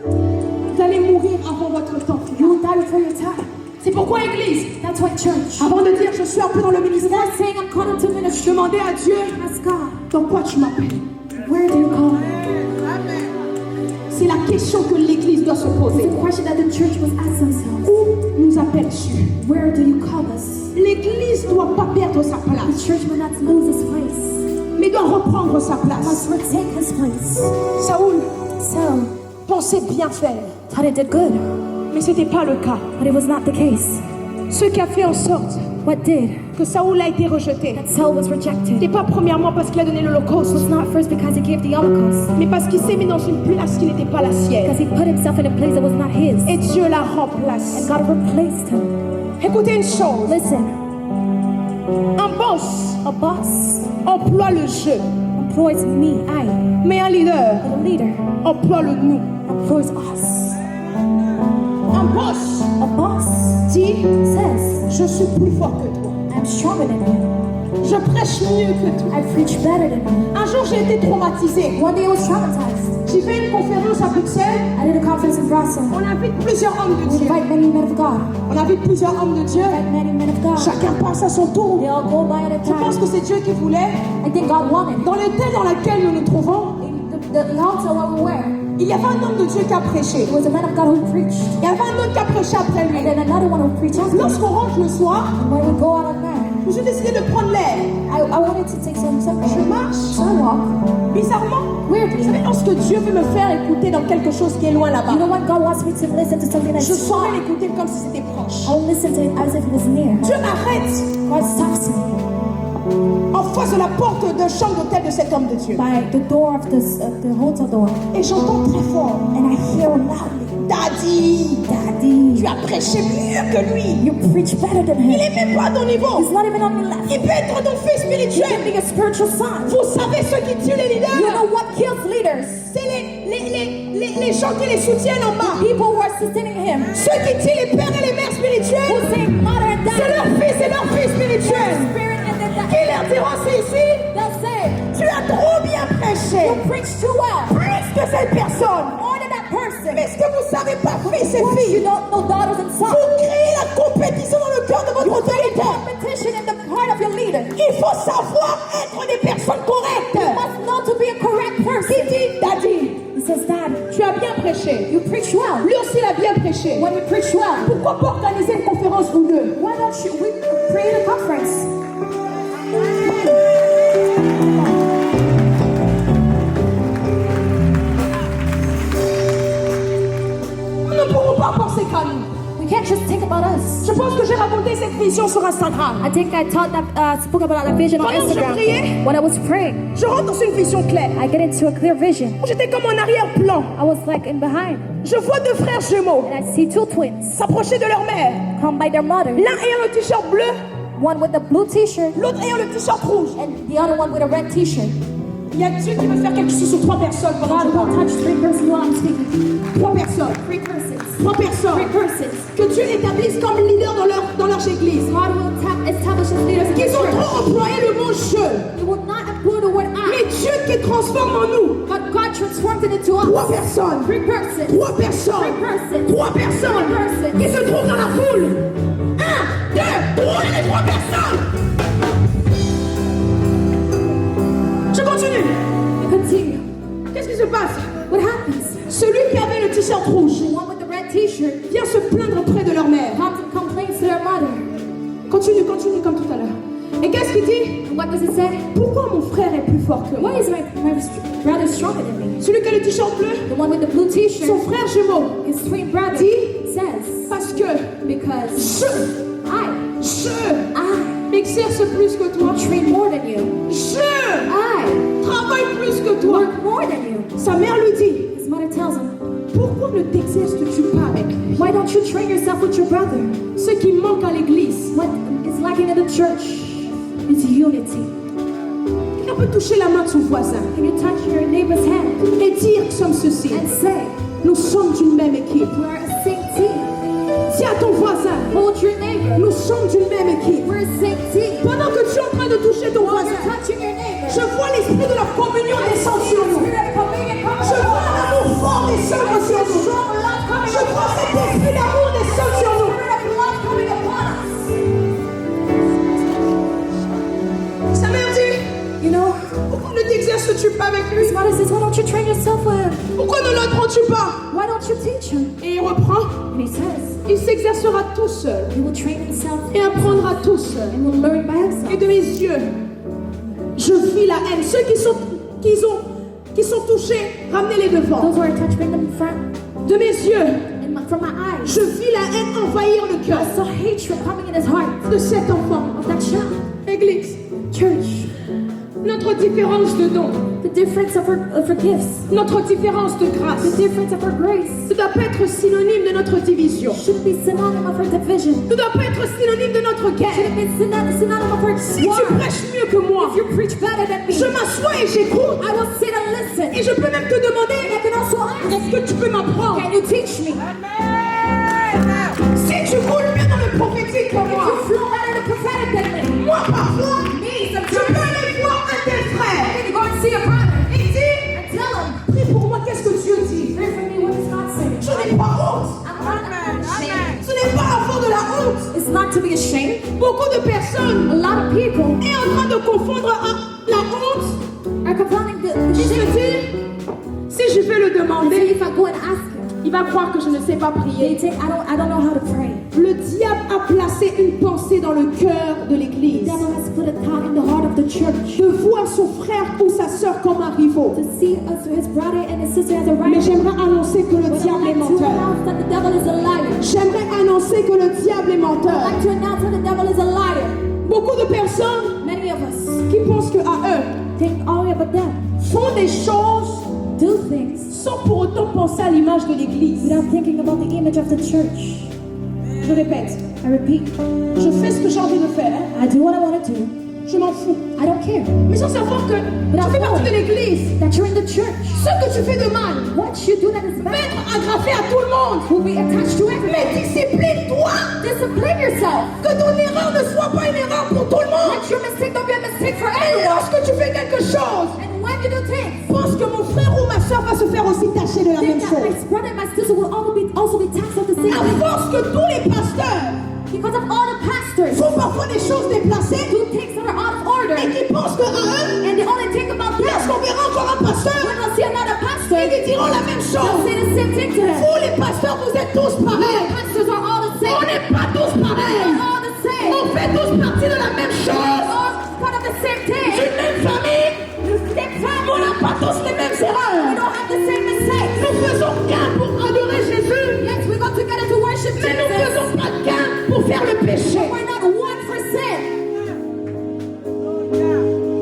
vous allez mourir avant votre temps. you will die before your time. C'est pourquoi, Église, That's why church. avant de dire je suis appelé dans le ministère, Before saying I'm called into ministry, demandez à Dieu ask God, dans quoi tu m'appelles. where do you call me? C'est la question que l'Église doit se poser. It's a question that the church must ask themselves. Où nous appelles-tu? Where do you call us? L'Église ne doit pas perdre sa The place, church will not lose its place. mais doit reprendre sa place. Must retake his place. Saoul So, pensait bien faire, thought it did good, mais ce n'était pas le cas. but it was not the case. Ce qui a fait en sorte What did? que Saoul a été rejeté, That Saul was rejected. n'était pas premièrement parce qu'il a donné l'Holocauste, Was not first because he gave the Holocaust, mais parce qu'il s'est mis dans une place qui n'était pas la sienne. because he put himself in a place that was not his. Et Dieu l'a And remplacé. God replaced him. Écoutez une chose, Listen, un boss a boss emploie le jeu, employs me, I, mais un leader but a leader emploie le nous. employs us. Un boss A boss dit, says, je suis plus fort que toi, I'm stronger than you. je prêche mieux que toi. I preach better than you. Un jour j'ai été traumatisée. One day I was traumatized. J'ai fait une conférence à Bruxelles, I did a conference in Brussels. on invite plusieurs hommes de We Dieu. invite many men of God. On invite plusieurs hommes de Dieu. Invite many men of God. Chacun passe à son tour. They all go by at a Je pense time. que c'est Dieu qui voulait. I think God wanted. Dans le tel dans lequel nous nous trouvons, The altar where we were, il y avait un homme de Dieu qui a prêché. it was a man of God who preached. Il y avait un autre qui a prêché après lui. And then another one who preached after. Lorsqu'on rentre le soir, And when we go out at night, j'ai décidé de prendre l'air. I wanted to take some Je marche. So I walk. Bizarrement, Weirdly. vous savez, lorsque Dieu veut me faire écouter dans quelque chose qui est loin là-bas, You know when God wants me to listen to something je that's saurais l'écouter comme si c'était proche. I'll listen to it as if it was near. Dieu m'arrête God stops me en face de la porte de chambre d'hôtel de cet homme de Dieu. by the door of the hotel door. Et j'entends très fort, And I hear loudly, Daddy, Daddy, tu as prêché mieux que lui. you preach better than Il him. n'est même pas à ton niveau. He's not even on your level. Il peut être ton fils He spirituel. can be a spiritual son. Vous savez ce qui tue les You leaders? know what kills leaders? C'est les gens qui les soutiennent en bas. People who are sustaining him. Ceux qui tuent les pères et les mères Who spirituels, say mother and c'est dad. leurs fils et leurs filles spirituels. Spirit and then Qui leur diront c'est ici, they'll say, tu as trop bien prêché. you preach too well. Plus que cette personne. More than that person. Mais est-ce que vous savez connaissez pas fils et What? You filles, don't know daughters and sons. vous créez la compétition dans le cœur de votre autorité. Competition in the heart of your leader. Il faut savoir être des personnes correctes. You must know to be a correct person. Qui dit, Daddy, He says, Dad, tu as bien prêché. you preach well. Lui aussi, il a bien prêché. When you preach well, Pourquoi pas organiser une conférence ou deux? why don't we create a conference? Nous ne pourrons pas penser qu'à nous. We can't just think about us. Je pense que j'ai raconté cette vision sur Instagram. I think I taught that, spoke about that vision on Pendant que je Instagram. priais, When I was praying, je rentre dans une vision claire. I get into a clear vision. J'étais comme en arrière-plan. I was like in behind, Je vois deux frères jumeaux and I see two twins s'approcher de leur mère. come by their mother. L'un ayant le t-shirt bleu, One with a blue t-shirt l'autre ayant le t-shirt rouge. and the other one with a red t-shirt. Il y a Dieu qui veut faire quelque chose sur trois personnes pendant que je God will parle. touch three persons while I'm speaking. Trois personnes. Three persons. Trois personnes. Three persons. Que Dieu établisse comme leader dans leur église. God will establish his leaders in Qu'ils the ont church. trop employé le mot je. He will not employ the word Mais I, Dieu qui transforme en nous. but God transformed it into Trois us. personnes. Three persons. Trois personnes. Three persons. Trois personnes. Three persons. Qui se trouvent dans la foule. Un, deux, trois, les trois personnes. Je continue. Continue. Qu'est-ce qui se passe? What happens? Celui qui avait le t-shirt rouge The one with the red t-shirt vient se plaindre auprès de leur mère. comes and complains to their mother. Continue, continue comme tout à l'heure. Et qu'est-ce qu'il dit? And what does it say? Pourquoi mon frère est plus fort que moi? Why is my brother stronger than me? Celui qui a le t-shirt bleu, The one with the blue son t-shirt, frère jumeau, his twin brother, dit says, parce que because je m'exerce plus que toi. I train more than you. Je travaille plus que toi. Work more than you. Sa mère lui dit, His mother tells him, pourquoi ne t'exerces-tu pas avec lui? why don't you train yourself with your brother? Ce qui manque à l'église, What is lacking in the church is unity. on peut toucher la main de son voisin Can you touch your neighbor's hand et dire que sommes ceci. and say, Nous sommes d'une même équipe. we're a same team. Dis à ton voisin, Hold your neighbor. nous sommes d'une même équipe. We're a same team. Pendant que tu es en train de toucher ton While voisin, you're touching your neighbor, je vois l'esprit de la communion descendre sur nous. Je vois l'amour fort descendre sur nous. Je vois cet esprit d'amour descendre sur nous. Sa mère dit, You know, pourquoi ne t'exerces-tu pas avec lui? his mother says, why don't you train yourself with him? Pourquoi ne l'apprends-tu pas? Why don't you teach him? Et il reprend, And he says, il s'exercera tout seul he will train himself et apprendra tout seul. and will learn by Et himself. de mes yeux, je vis la haine. Ceux qui sont touchés, ramenez-les devant. Those who are touched, bring them in front. De mes yeux, And from my eyes, je vis la haine envahir le cœur I saw hatred coming in his heart de cet enfant. of that child. Église, Church, notre différence de dons, the difference of her gifts, notre différence de the grâce, difference of her grace, ne doit pas être synonyme de notre division. shouldn't be synonym of her division. Ne doit pas être synonyme de notre guerre. Shouldn't be synonym of her Si tu war. prêches mieux que moi, If you preach better than me, je m'assois et j'écoute. I will sit and listen. Et je peux même te demander, And I can also ask, est-ce que tu peux m'apprendre? can you teach me? Si tu roules mieux dans le prophétique que If moi, you flow better in the prophetic than me, moi parfois, me je sometimes peux aller voir un tel frère. I can go and see a brother Il dit, and tell him, prie pour moi, qu'est-ce que Dieu dit? pray for me, what is God saying? Je n'ai pas honte. I'm not ashamed. Ce n'est pas avoir de la honte. It's not to be ashamed. Beaucoup de personnes A lot of people est en train de confondre la honte. are confounding the Il se shame. dit, si je vais le They say demander, if I go and ask him, il va croire que je ne sais pas they prier. think I don't know how to pray. Le diable a placé une pensée dans le cœur de The l'église. devil has put a thought in the heart of the church De voir son frère ou sa sœur comme un rivaux. to see us, his brother and his sister as a Mais rival. j'aimerais annoncer que le But I'd diable est like to menteur. announce that the devil is a liar. J'aimerais annoncer que le diable est I'd menteur. like to announce that the devil is a liar. Beaucoup de personnes Many of us qui pensent qu'à eux think only about them, font des choses do things sans pour autant penser à l'image de l'église. without thinking about the image of the church. Je répète, I repeat, je fais ce que j'ai envie de faire. I do what I want to do. Je m'en fous. I don't care. Mais sans savoir que tu fais partie de l'église. That you're in the church. Ce que tu fais de mal What you do that is va bad être agrafé à tout le monde. will be attached to Mais everybody. discipline-toi. Discipline yourself. Que ton erreur ne soit pas une erreur pour tout le monde. Let your mistake don't be a mistake for Et anyone. lorsque tu fais quelque chose, And when you do things, pense que mon frère ou ma soeur va se faire aussi tâcher de la même think that my chose. brother and my sister will all be also des choses déplacées do things that are out of order, et qui pensent qu'à eux, and they only think about them. lorsqu'on verra encore un pasteur, When they'll see another pastor, ils lui diront la même they'll chose. say the same thing to him. Vous les pasteurs, vous êtes tous pareils. Pastors are all the On same. n'est pas tous pareils. They're all the same. On fait tous partie de la même chose. All part of the same thing. D'une même famille. Same family. On n'a pas tous les mêmes We erreurs. don't have the same mistakes. Nous faisons qu'un pour adorer Jésus. Yes, we go together to worship Mais nous Jesus. faisons pas qu'un pour faire le péché. We're not one for sin.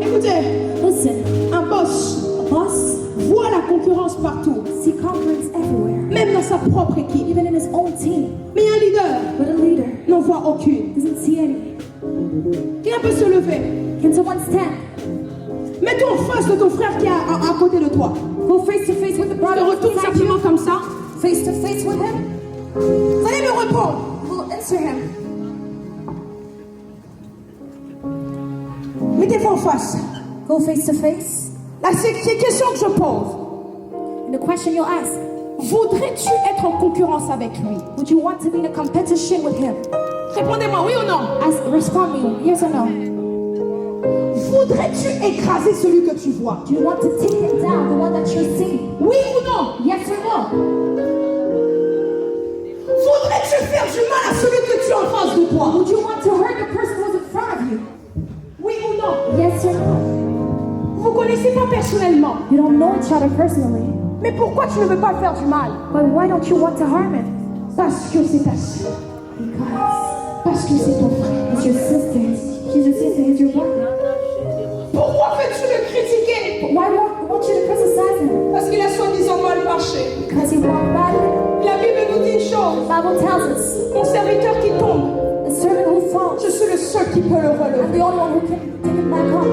Écoutez, Listen, un boss a boss voit la concurrence partout, see concurrence everywhere, même dans sa propre équipe. even in his own team. Mais un leader But a leader n'en voit aucune. doesn't see any. Quelqu'un peut se lever. Can someone stand? Mets-toi en face de ton frère qui est à côté de toi. Go face to face with the Tu brother. te retournes beside simplement you. comme ça. Face to face with him. Vous allez me répondre. We'll answer him. Mettez-vous en face. Go face to face. La question que je pose. And the question you'll ask, Voudrais-tu être en concurrence avec lui? would you want to be in a competition with him? Répondez-moi oui ou non. Respond me, yes or no. Voudrais-tu écraser celui que tu vois? Do you want to take him down, the one that you're seeing? Oui ou non? Yes or no. Voudrais-tu faire du mal à celui que tu as en face de toi? Would you want to hurt the person who's in front of you? Oui ou non? Yes or no. Vous ne connaissez pas personnellement. You don't know each other personally, Mais pourquoi tu ne veux pas faire du mal? but why don't you want to harm him? Parce que c'est ta sœur. Because Parce que c'est ton frère. it's your sister. She's your sister, he's your brother. Pourquoi veux-tu le critiquer? But why won't you to criticize him? Parce qu'il a soi-disant mal marché. Because he walked badly. La Bible nous dit une chose. The Bible tells us, Mon serviteur qui tombe, a servant who falls, je suis le seul qui peut le I'm relever. the only one who can take him back up.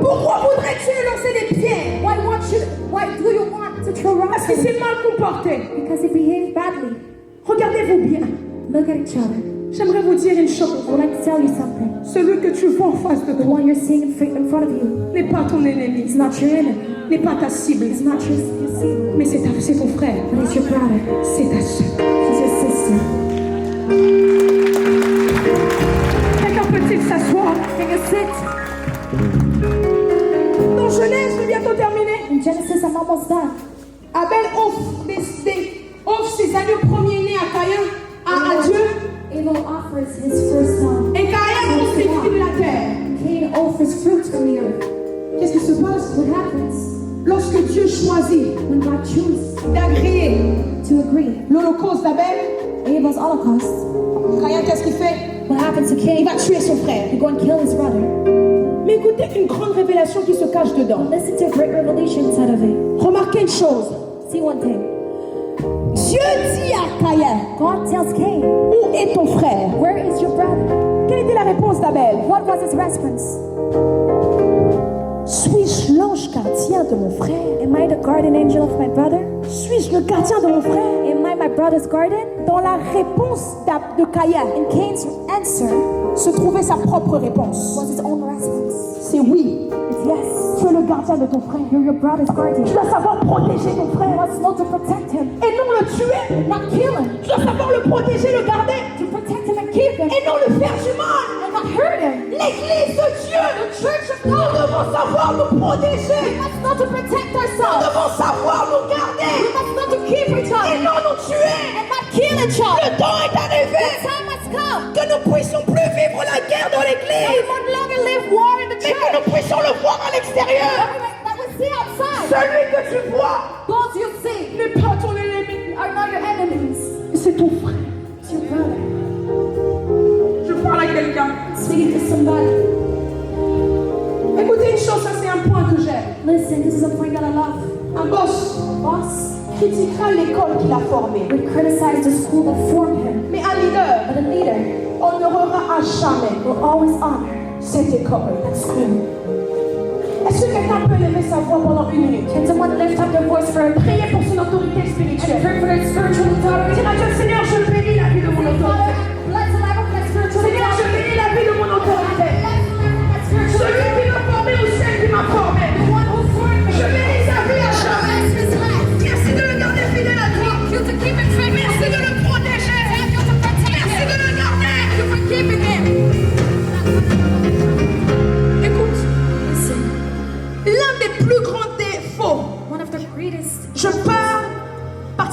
Pourquoi voudrais-tu lui lancer des pierres? Why do you want to throw rocks Parce qu'il at him? s'est mal comporté. Because he behaved badly. Regardez-vous bien. Look at each other. J'aimerais vous dire une chose. I would like to tell you something. Celui que tu vois en face de The toi one you're seeing in front of you n'est pas ton ennemi, is not your enemy. n'est pas ta cible, It's not your seed, mais c'est ton frère, but it's your brother. c'est ta soeur. It's your sister. Quelqu'un peut-il s'asseoir? Take a sit. Dans Genèse, je vais bientôt terminer. In Genesis, I'm almost done. Abel offre ses agneaux premiers-nés à Caïn, à Dieu, Abel offers his first son. et Caïn offre les fruits de la terre. Cain offers fruit from the earth. Qu'est-ce qui se passe? What happens Lorsque Dieu choisit when God chooses d'agréer to agree? l'holocauste d'Abel, Abel's holocaust. Caïn, qu'est-ce qu'il fait? What happens to Il Cain? va tuer son frère. He go and kill his brother. Mais écoutez une grande révélation qui se cache dedans. Listen to a great revelation inside of it. Remarquez une chose. See one thing. Dieu dit à Caïn, God tells Cain, où est ton frère? where is your brother? Quelle était la réponse d'Abel? What was his response? Suis-je l'ange gardien de mon frère? Am I the guardian angel of my brother? Suis-je le gardien de mon frère? Am I my brother's guardian? Dans la réponse de Caïn And Cain's answer se trouvait sa propre réponse. was his own response. C'est oui. It's yes. Tu es le gardien de ton frère. You're your brother's guardian. Tu dois savoir protéger ton You frère must know to protect him, et non le tuer. not kill him. Tu dois savoir le protéger, le garder To protect him and keep him, et non le faire du mal. and not hurt him. L'église de Dieu, The church of nous God devons savoir nous protéger. must know to protect Nous ourselves. devons savoir nous garder We must know to keep each et other non nous tuer. and not kill each other. Le temps est arrivé The time has come que nous puissions plus vivre la guerre dans that we l'église, no longer live war in the mais que church. nous puissions le voir à l'extérieur. That we see outside. Celui que tu vois Those you see n'est pas ton ennemi, are not your enemies. c'est ton frère. It's your brother. Je parle à quelqu'un. Speaking to somebody. Écoutez une chose, ça c'est un point que j'aime. Listen, this is a point that I love. Un boss Boss critiquera l'école qu'il a formée, would criticize the school that formed him, mais un leader but a leader honorera à jamais will always honor cette école. that school. Est-ce que quelqu'un peut lever sa voix pendant une minute? Can someone lift up their voice for a prayer? Priez pour son autorité spirituelle. Pray for their spiritual authority. Dire à Dieu, Seigneur, je bénis la vie de mon Father, autorité. bless the life of my spiritual Seigneur, je authority. bénis la vie de mon autorité. Bless the life of my spiritual Celui authority. qui m'a formé ou celle qui m'a formé. The one who formed me. Je bénis sa vie à jamais. Bless his life. Merci de le garder fidèle à toi. You to keep him faithful. Merci de le protéger. Thank you to protect Merci him. de le garder. You for keeping him.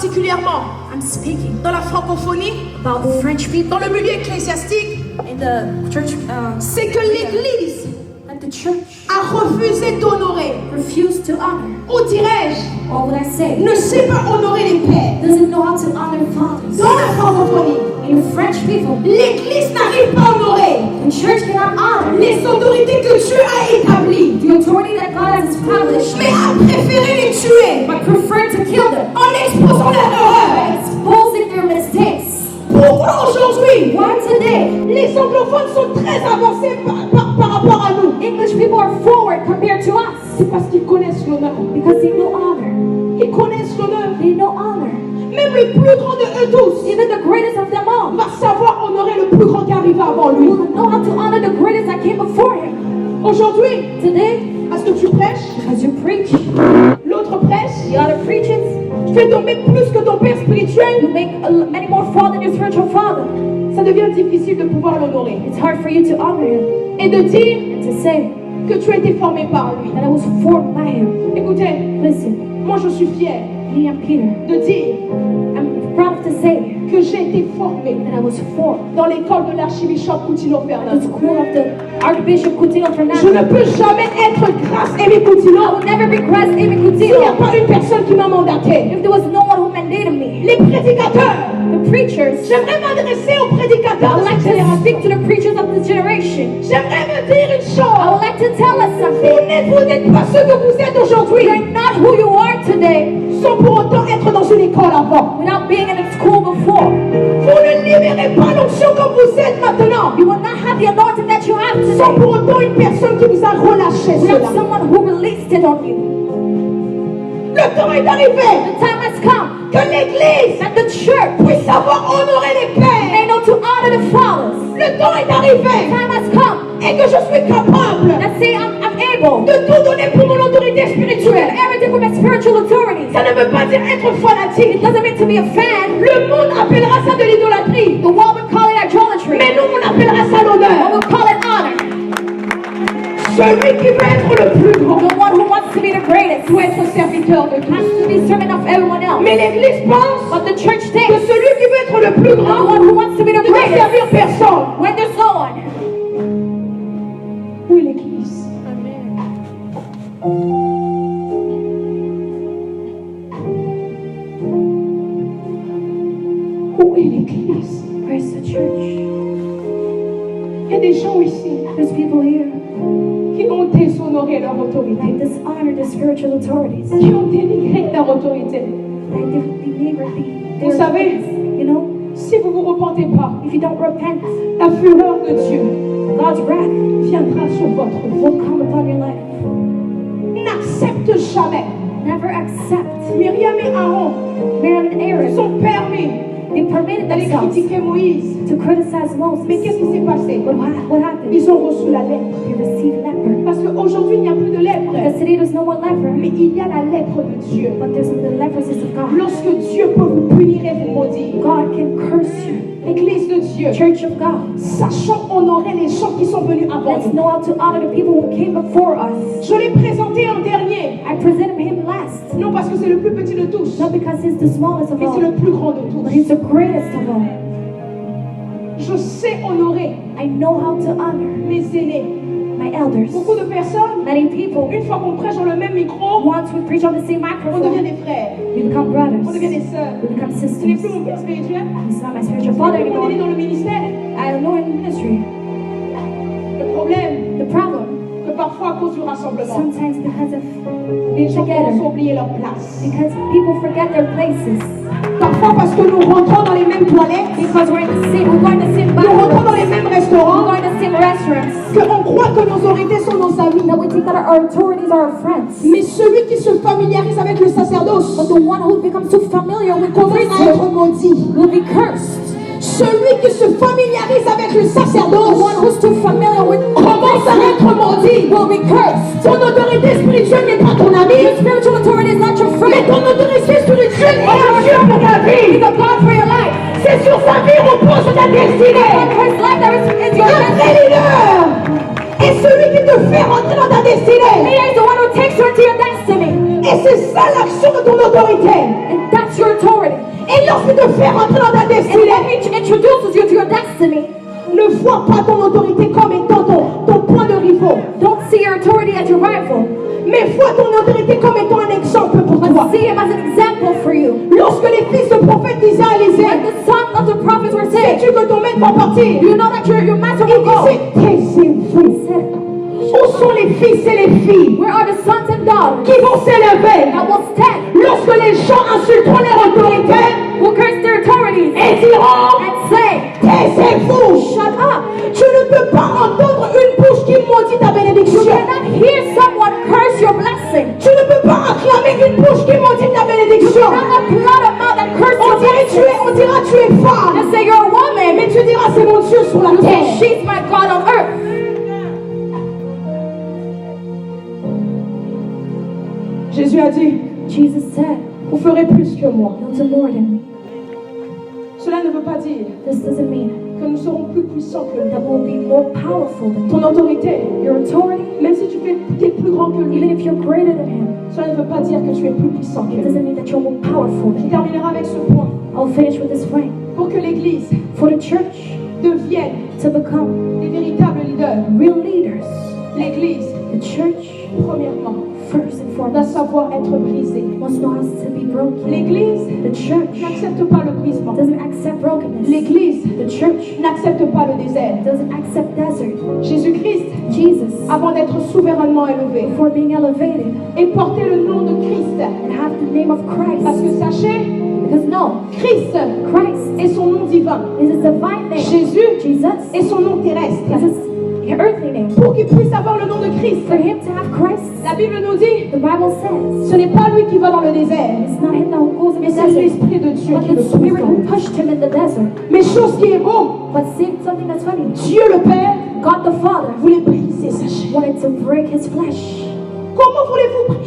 particulièrement I'm speaking dans la francophonie, about French people dans le milieu ecclésiastique, in the church. c'est que l'Église That the church a refusé d'honorer, refused to honor. ou dirais-je, Or would I say, ne sait pas honorer les pères. doesn't know how to honor fathers. Dans la francophonie, In French people, l'Église n'arrive pas à honorer the church cannot honor les autorités que Dieu a établies, the authority that God has established, mais a préféré les tuer but prefer to kill them en exposant leur erreur. by exposing their mistakes. Pourquoi aujourd'hui, Why today, les anglophones sont très avancés par rapport à nous? English people are forward compared to us? C'est parce qu'ils connaissent l'honneur. Because they know honor. Ils connaissent l'honneur. They know honor. Même le plus grand de eux tous Even the greatest of them all va savoir honorer le plus grand qui arriva avant lui. will know how to honor the greatest that came before him. Aujourd'hui, Today, parce que tu prêches, as you preach, l'autre prêche, the other preaches, tu fais tomber plus que ton père spirituel, you make many more fall than your spiritual father. ça devient difficile de pouvoir l'honorer. It's hard for you to honor him Et de dire and to say que tu as été formé par lui. that I was formed by him. Écoutez, Listen, moi je suis fière me and Peter, de dire I'm proud to say que j'ai été formé that I was formed dans l'école de l'archibishop Coutinho at the Fernand. school of the Archbishop Coutinho Je Fernandez. ne peux jamais être grâce Aimé I Coutinho would never regret Amy s'il n'y a Coutinho pas une personne qui m'a mandaté. if there was no one who mandated me. Les prédicateurs, The preachers, j'aimerais m'adresser aux prédicateurs I de would like cette to génération. speak to the preachers of this generation. J'aimerais me dire une I chose. would like to tell us something. Vous n'êtes pas ce que vous êtes aujourd'hui You're not who you are today sans pour autant être dans une école avant. without being in a school before. Vous ne libérez pas l'onction comme vous êtes maintenant You will not have the anointing that you have sans today pour autant une personne qui vous a relâché without cela. someone who released it on you. Le temps est arrivé The time has come que l'Église that the church puisse savoir honorer les pères. may know to honor the fathers. Le temps est The arrivé time has come et que je suis capable that say I'm able de tout donner pour mon autorité to do spirituelle. everything for my spiritual authority. Ça ne veut pas dire être fanatique. It doesn't mean to be a fan. Le monde appellera ça de l'idolâtrie. The world would call it idolatry. Mais nous, on appellera ça But l'honneur. we'll call it honor. Celui qui veut être le plus grand The one who wants to be the greatest doit être serviteur de has tous. to be servant of everyone else. Mais l'Église pense But the church que thinks celui qui veut être le plus the grand one who wants to be the ne doit greatest servir personne. when there's no one. Où est l'Église? Où est l'Église? Where's the church? Il y a des gens ici There's people here qui ont déshonoré leur autorité, that dishonor the spiritual authorities. qui ont dénigré leur autorité. Like they Vous savez, you know, si vous ne vous repentez pas, if you don't repent, la fureur de Dieu God's wrath viendra sur votre vie. will come upon your life. N'accepte jamais. Never accept. Myriam et Aaron Miriam and Aaron, sont permis they permitted d'aller themselves critiquer Moïse. to criticize Mais Moses. qu'est-ce qui s'est passé? But what happened? Ils ont reçu la lèpre. They received leper. Parce qu'aujourd'hui, il n'y a plus de lèpre. Because today there's no more leper, Mais il y a la lèpre de Dieu. but there's the leprosy of God. Lorsque Dieu peut vous punir et vous maudire. God can curse you. L'église de Dieu, Church of God, sachant honorer les gens qui sont venus avant let's nous. know how to honor the people who came before us. Je l'ai présenté en dernier. I presented him last, Non parce que c'est le plus petit de tous, not because he's the smallest of mais c'est all, le plus grand de but tous. he's the greatest of all. Je sais honorer I know how to honor mes aînés. my elders. Beaucoup de personnes, Many people, une fois qu'on prêche dans le même micro, once we preach on the same on devient microphone, des frères, we become brothers, on devient des sœurs. we become Ce n'est plus sisters. mon père spirituel, He's not my spiritual ce father n'est plus mon aîné anymore. dans le ministère. I don't know in ministry. Le problème, The problem, que parfois à cause du rassemblement, sometimes because of les gens together, commencent à oublier leur place. because people forget their places. Parfois parce que nous rentrons dans les mêmes toilettes, Because we're going to the same nous rentrons dans bathrooms, les mêmes we're restaurants, going to the same restaurants, qu'on croit que nos autorités sont nos amis. that we think that our authorities are our friends. Mais celui qui se familiarise avec le sacerdoce But the one who becomes too familiar with the commence à priesthood être maudit. will be cursed. Celui qui se familiarise avec le The sacerdoce one who's too familiar with commence à être maudit. will be cursed. Ton autorité spirituelle n'est pas ton ami, Your spiritual authority is not your mais friend. ton autorité spirituelle est un Dieu pour ta vie. He's a God for your life. C'est sur sa vie repose ta On destinée. his life that is your Un vrai destiny. leader est celui qui te fait rentrer dans ta destinée. He is the one who takes you into your destiny. Et c'est ça l'action de ton autorité. And that's your authority. te fait rentrer dans ta And destinée. when He introduces you to your destiny, Ne vois pas ton autorité comme étant ton point de rivaux. don't see your authority as your rival, Mais vois ton autorité comme étant un exemple pour toi. but see Him as an example for you. Lorsque les fils de prophètes disaient à Élisée, When the sons of the prophets were saying, sais-tu que ton maître va partir? do you know that your master Il will go? disait, taisez-vous. He said, Où sont les fils et les filles where are the sons and daughters qui vont s'élever that will stand, lorsque les gens insulteront leur autorité will curse their authorities, et diront, and say, taisez-vous. shut up? Tu ne peux pas entendre une bouche qui maudit ta You bénédiction. cannot hear someone curse your blessing. Tu ne peux pas acclamer une bouche qui maudit ta bénédiction. You cannot applaud a mouth that curses On your blessing. dira tu es femme, And say you're a woman, mais tu diras c'est mon Dieu sur la you say terre. she's my God on earth. Jésus a dit, Jesus said, vous ferez plus que moi. you'll do more than me. Cela ne veut pas dire This doesn't mean que nous serons plus puissants que lui. that we'll be more powerful than Ton autorité, your authority. même si tu es plus grand que lui, Even if you're greater than him, cela ne veut pas dire que tu es plus puissant que it lui. doesn't mean that you're more powerful Je than him. terminerai avec ce point. I'll finish with this point. Pour que l'Église For the church devienne to become des véritables leaders, real leaders, l'Église, the church, premièrement, first and doit foremost, savoir être brisée. must know how to be broken. L'Église The church n'accepte pas le brisement. doesn't accept brokenness. L'Église The church n'accepte pas le désert. doesn't accept desert. Jésus-Christ, Jesus, avant d'être souverainement élevé, before being elevated, et porter le nom de Christ. and have the name of Parce Christ. que sachez, Because no, Christ Christ est son nom divin. is his divine name. Jésus Jesus est son nom terrestre. is his earthly name. Pour qu'il puisse avoir le nom de Christ, For him to have Christ, la Bible nous dit, the Bible says, ce n'est pas lui qui va dans le désert, it's not him that who goes in mais the c'est desert, l'Esprit de Dieu but qui le the Spirit who pousse. pushed him in the desert. Mais chose qui est beau, But see something that's funny. Dieu le Père God the Father voulait briser sa chair. wanted to break his flesh.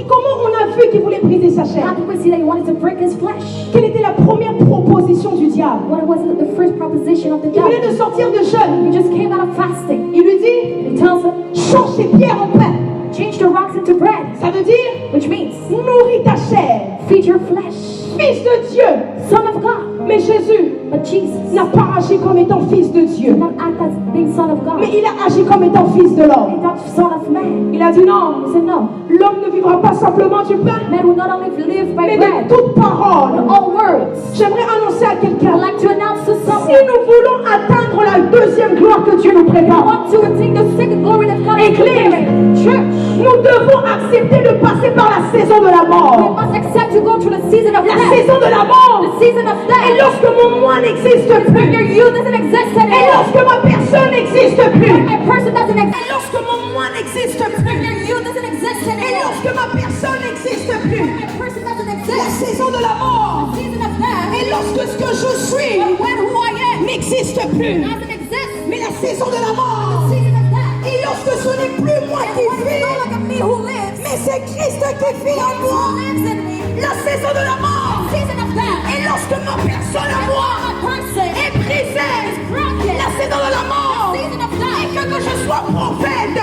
Comment on a vu qu'il voulait briser sa How chair? did we see that he wanted to break his flesh? Quelle était la première proposition du diable? What was the first proposition of the Il venait devil? de sortir de jeûne. He just came out of fasting. Il lui dit, He tells him, change tes pierres en pain. change the rocks into bread, Ça veut dire, which means nourris ta chair. feed your flesh. Fils de Dieu. Son of God. Mais Jésus But Jesus n'a pas agi comme étant fils de Dieu. did not act as being son of God. Mais il a agi comme étant fils de l'homme. He thought son of man. Il a dit non, He said no. l'homme ne vivra pas simplement du pain, Man will not only live by mais bread, de toute but parole. all words. J'aimerais annoncer à I'd quelqu'un, like to announce to si someone, nous voulons atteindre la deuxième gloire que Dieu nous we prépare, want to attain the second glory that God is Église. preparing. Church, nous devons accepter de passer par la saison de la we mort. must accept to go through the season of La death. saison de la mort. The season of Et death. lorsque mon moi n'existe When your plus, youth doesn't exist et anymore. lorsque ma personne n'existe plus, When a person doesn't exist. et lorsque mon moi n'existe When plus, your youth doesn't exist et anymore. lorsque ma personne n'existe plus, When a person doesn't la exist. saison de la mort, The season of death. et lorsque ce que je suis When who I am n'existe plus, doesn't exist. mais la saison de la mort, The season of death. et lorsque ce n'est plus moi qui When it's vis, no longer me who lives. mais c'est Christ qui vit en Who moi, lives in me. la saison de la mort, The season of death. et lorsque ma personne à moi A person est brisée, broken. la saison de la mort, Season of et death. que je sois prophète,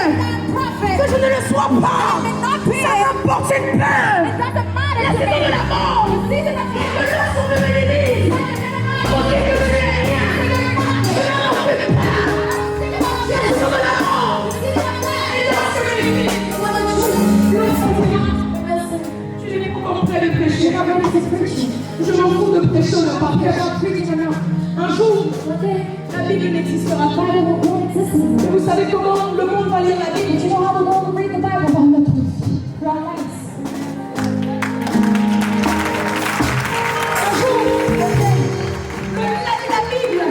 Prophet. que je ne le sois pas, ça m'importe une peur. It doesn't matter La to saison de me. la mort, The season of que death. lorsqu'on me bénit, on dit que je n'ai rien, que l'on ne fait pas. La saison de la mort, et lorsque je bénis, tu n'es pas encore prêt de prêcher. Je m'en fous de prêcher ou de pas prêcher. Un jour, la Bible n'existera pas. Et vous savez comment le monde va lire la Bible? Un jour, la Bible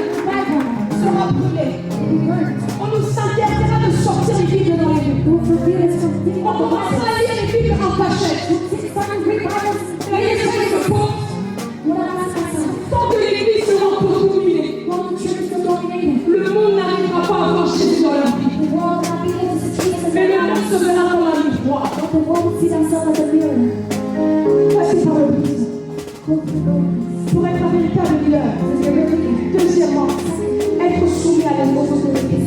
sera brûlée. On nous s'interdira de sortir les Bibles dans les rues. On commencera à lire les Bibles en cachette. La question se pose, tant que l'Église sera dominée, le monde n'arrivera pas à voir Jésus dans leur vie. Mais le monde se verra comme un miroir. Passez par le brise. Pour être un véritable leader. Deuxièmement, être soumis à la autorité.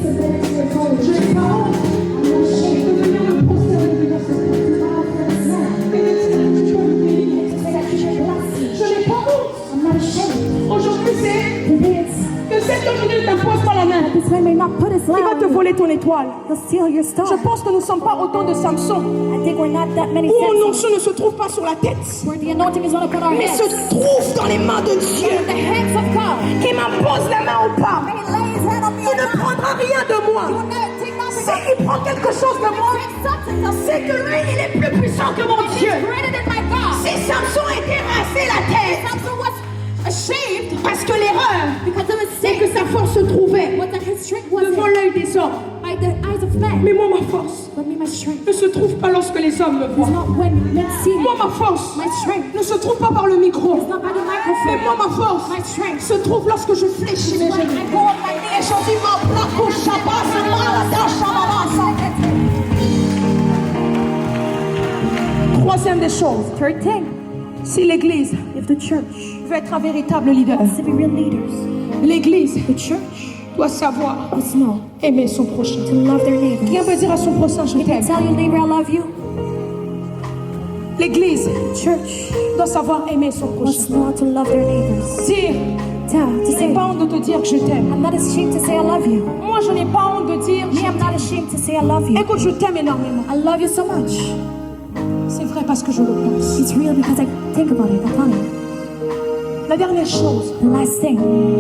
Je n'ai pas honte de venir me prosterner devant ce et de dire que tu as le pays. Je n'ai pas honte. Aujourd'hui, d'aujourd'hui ne t'impose pas la main. This man may not put his Il lie va on te you. voler ton étoile. He'll steal your star. Je pense que nous ne sommes pas autant de Samson I think we're not that many où Samsons, l'onction ne se trouve pas sur la tête, where the anointing is not upon our mais heads. se trouve dans les mains de Dieu. In the hands of God. Qui m'impose la main ou pas, May he lay his hand on me il or ne not. prendra rien de moi. He will never take nothing. S'il prend quelque chose de moi, Take something else. c'est que lui, il est plus puissant que mon Dieu. Greater than my God. Si Samson était rasé la tête, Samson was ashamed parce que l'erreur, because of his c'est sin. que sa force se trouvait What that his strength was devant l'œil des hommes. by the eyes of men. Mais moi, ma force But me, my strength ne se trouve pas lorsque les hommes me is voient. not when men see me. Moi, ma force My strength ne se trouve pas par le micro. is not by the Mais microphone. moi, ma force My strength se trouve lorsque je fléchis mes is when genoux. I go on my Et knees. je dis, ma plaque, Shabbat, Malada, Shabbat. Troisième des choses, Third thing, si l'Église if the church veut être un véritable leader, wants to be real leaders, l'Église the church doit savoir must know aimer son prochain. to love their neighbors. Qui peut dire à son prochain, je You can t'aime? tell your neighbor I love you. L'Église The church doit savoir aimer son must prochain. know how to love their neighbors. Dire, Tell, to c'est say, pas honte de te dire que je t'aime. I'm not ashamed to say I love you. Moi, je n'ai pas honte de dire, Me, I'm not ashamed to say I love you. écoute, je t'aime énormément. I love you so much. C'est vrai parce que je le pense. It's real because I think about it upon it. La dernière chose, The last thing,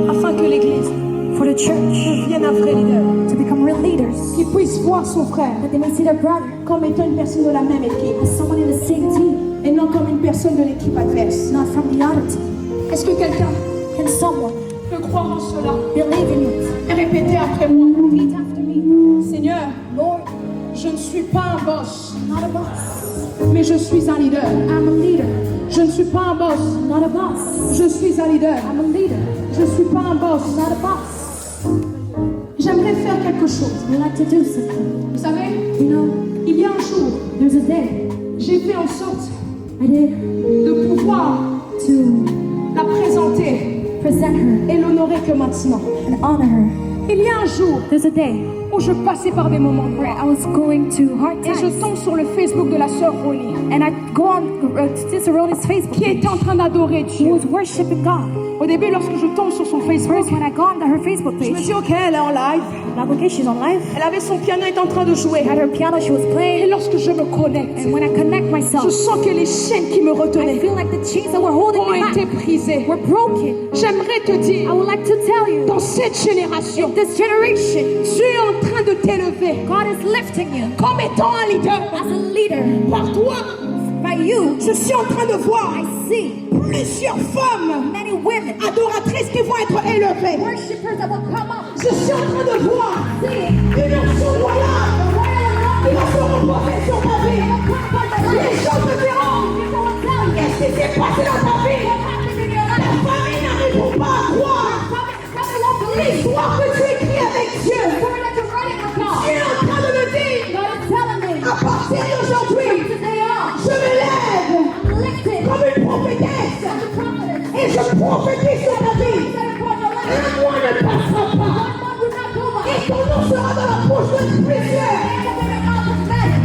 afin que l'Église for the church devienne un vrai leader, to become real leaders, qu'il puisse voir son frère that they may see their brother comme étant une personne de la même équipe as someone in the same team, et non comme une personne de l'équipe adverse. not from the other team. Est-ce que quelqu'un Can someone peut croire en cela believe in it? et répéter après moi? Repeat after me. Seigneur, Lord, je ne suis pas un boss, I'm not a boss. mais je suis un leader. I'm a leader. Je ne suis pas un boss, I'm not a boss. je suis un leader. I'm a leader. Je ne suis pas un boss. I'm not a boss. J'aimerais faire quelque chose. I like to do something. Vous savez, You know, il y a un jour, there's a day j'ai fait en sorte I did de pouvoir to la présenter present her et l'honorer que maintenant. and honor her. Il y a un jour There's a day où je passais par des moments de where gloire I was going to hard et je times, tombe sur le Facebook de la sœur Ronnie and I go on Sister Roni's Facebook, qui était en train d'adorer who Dieu. was worshiping God. Au début, lorsque je tombe sur son Facebook, First, when I go on her Facebook je me page, dis ok, elle est en live. I'm like, okay, she's on live. Elle avait son piano, elle est en train de jouer. Had her piano, she was Et playing, lorsque je me connecte, and when I connect je myself, sens que les chaînes qui me I retenaient feel like the chains that were holding ont me été back brisées. were broken. J'aimerais te I dire, would like to tell you, dans cette génération, this generation, tu es en train de t'élever God is lifting you comme étant un leader. as a leader. Par toi, By you, je suis en train de voir I see plusieurs femmes many women, adoratrices qui vont être élevées. worshipers that will come up, Je suis en train de voir seeing une onction royale qui va se reposer sur ta vie. Les gens te diront, qu'est-ce qui s'est passé dans ta vie? Ta famille n'arrive pas à croire l'histoire que tu écris avec Dieu. Tu es en train de me dire, à partir d'aujourd'hui, je me lève comme une prophétesse et je prophétise sur ta vie. Un mois ne passera pas et ton nom sera dans la bouche de plusieurs.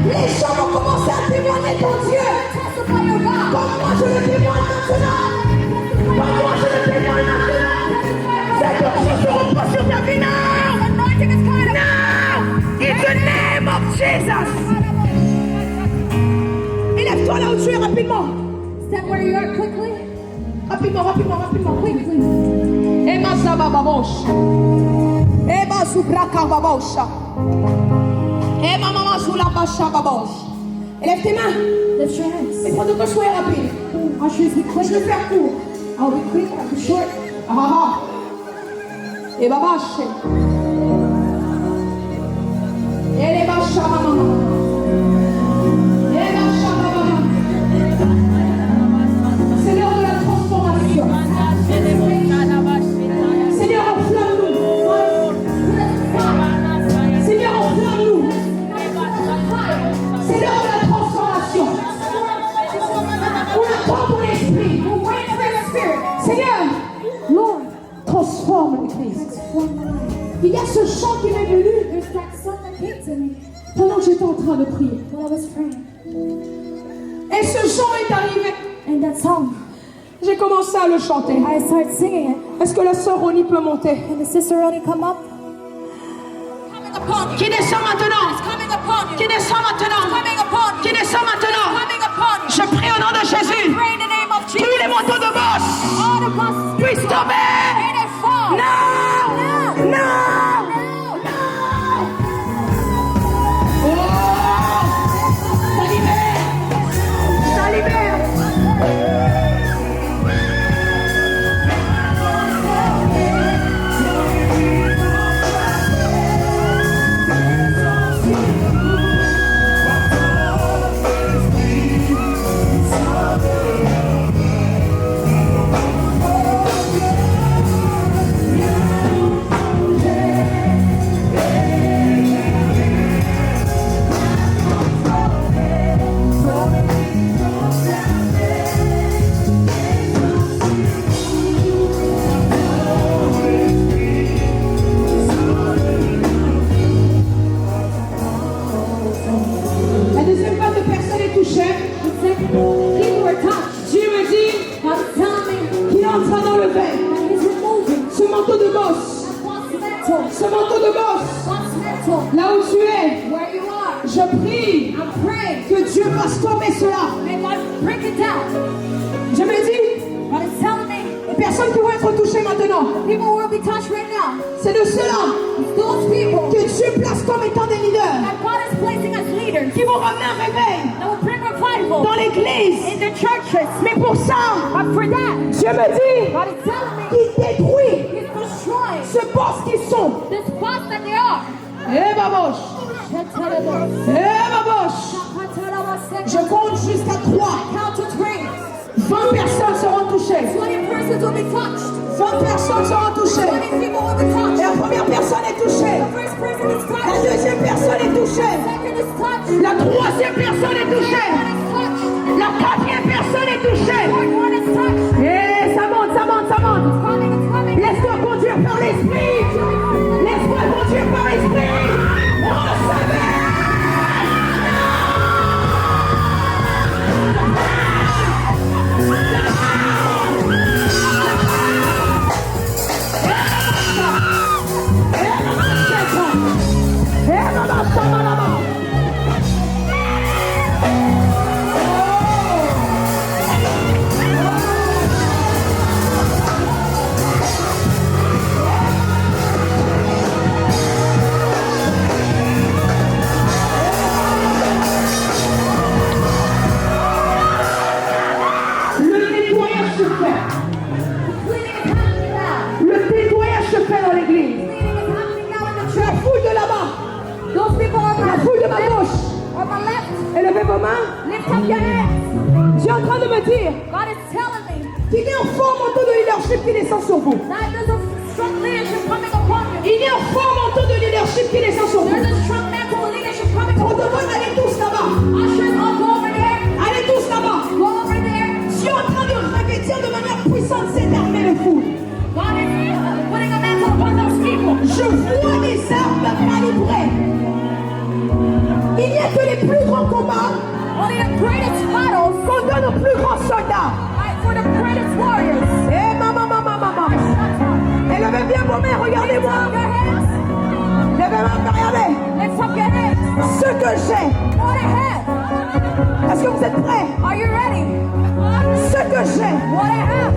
Les gens vont commencer à témoigner ton Dieu. Comme moi je le témoigne maintenant. Comme moi je le témoigne maintenant. Cette onction se repose sur ta vie now. Now. In the name of Jesus. Élève-toi là où tu es rapidement. Stand where you are quickly, Rapidement. quickly. Ema sabababosh. Ema subrakababosh. Ema mama sulabashababosh. Élève tes mains. Lift your hands. Il faut que je sois rapide. Ushers, be quick. Je vais faire court. I'll be quick, I'll be short. Et babache. Et les bacha mama. Et bacha mama. C'est l'heure de la transformation. Seigneur, enflamme-nous. Seigneur, enflamme-nous. C'est l'heure de la transformation. On attend ton esprit. Seigneur, Lord, transforme l'Église. Il y a ce chant qui m'est venu there's that song that came to me pendant que j'étais en train de prier. while I was praying. Et ce chant est arrivé And that song J'ai commencé à le chanter. I started singing it. Est-ce que la sœur Ronnie peut monter? Can the sister Ronnie come up? Qui descend maintenant? Qui descend maintenant? Qui descend maintenant? Je prie au nom de Jésus. Tous les manteaux de boss puissent tomber. Non! Non! Ça libère! Ça libère! La deuxième phase de personne est touchée. People were touched. Dieu me dit God is telling me qu'il est en train d'enlever that He's removing ce manteau de boss. what's mental. Ce manteau de boss. What's mental. Là où tu es, Where you are. je prie I'm praying. que Dieu fasse tomber cela. May God break it down. Je me dis, God is telling me les personnes qui vont être touchées maintenant, people will be touched right now. c'est de ceux-là It's those people que Dieu place comme étant des leaders, that God is placing as leaders qui vont ramener un réveil that will bring revival dans l'église. in the churches. Mais pour ça, But for that, Dieu me dit God is telling me qu'il détruit He's destroying ce boss qu'ils sont. this boss that they are. Eh baboche, eh baboche. Je compte jusqu'à 3. Count to 3. 20 personnes seront touchées. 20 persons will be touched. 20 personnes seront touchées. 20 people will be touched. Et la première personne est touchée. The first person is La touched. deuxième personne est touchée. Second is touched. La troisième personne est touchée. One is touched. La quatrième personne est touchée. Fourth one is touched. Et ça monte, ça monte, ça monte. It's coming, it's coming. Laisse-toi conduire par l'esprit. Laisse-toi conduire par l'esprit. Recevez. Élevez vos mains. Lift up your hands. Dieu est en train de me dire God is telling me qu'il y a un fort manteau de leadership qui descend sur vous. that there's a strong leadership coming upon you. Il y a un fort manteau de leadership qui descend sur vous. There's a strong mantle of leadership coming On upon you. demande d'aller tous là-bas. Ushers, all go over there. Allez tous là-bas. Go over there. Dieu est en train de revêtir de manière puissante cette armée de fous. God is putting a mantle upon those people. Je vois des armes calibrées. Il n'y a que les plus grands combats Only the greatest battles qu'on donne aux plus grands soldats. fight for the greatest warriors. Eh maman, maman, maman. Élevez bien vos mains, regardez-moi. Lift up your hands. Levez vos mains, regardez. Lift up your hands. Ce que j'ai. What I have. Est-ce que vous êtes prêts? Are you ready? Ce que j'ai. What I have.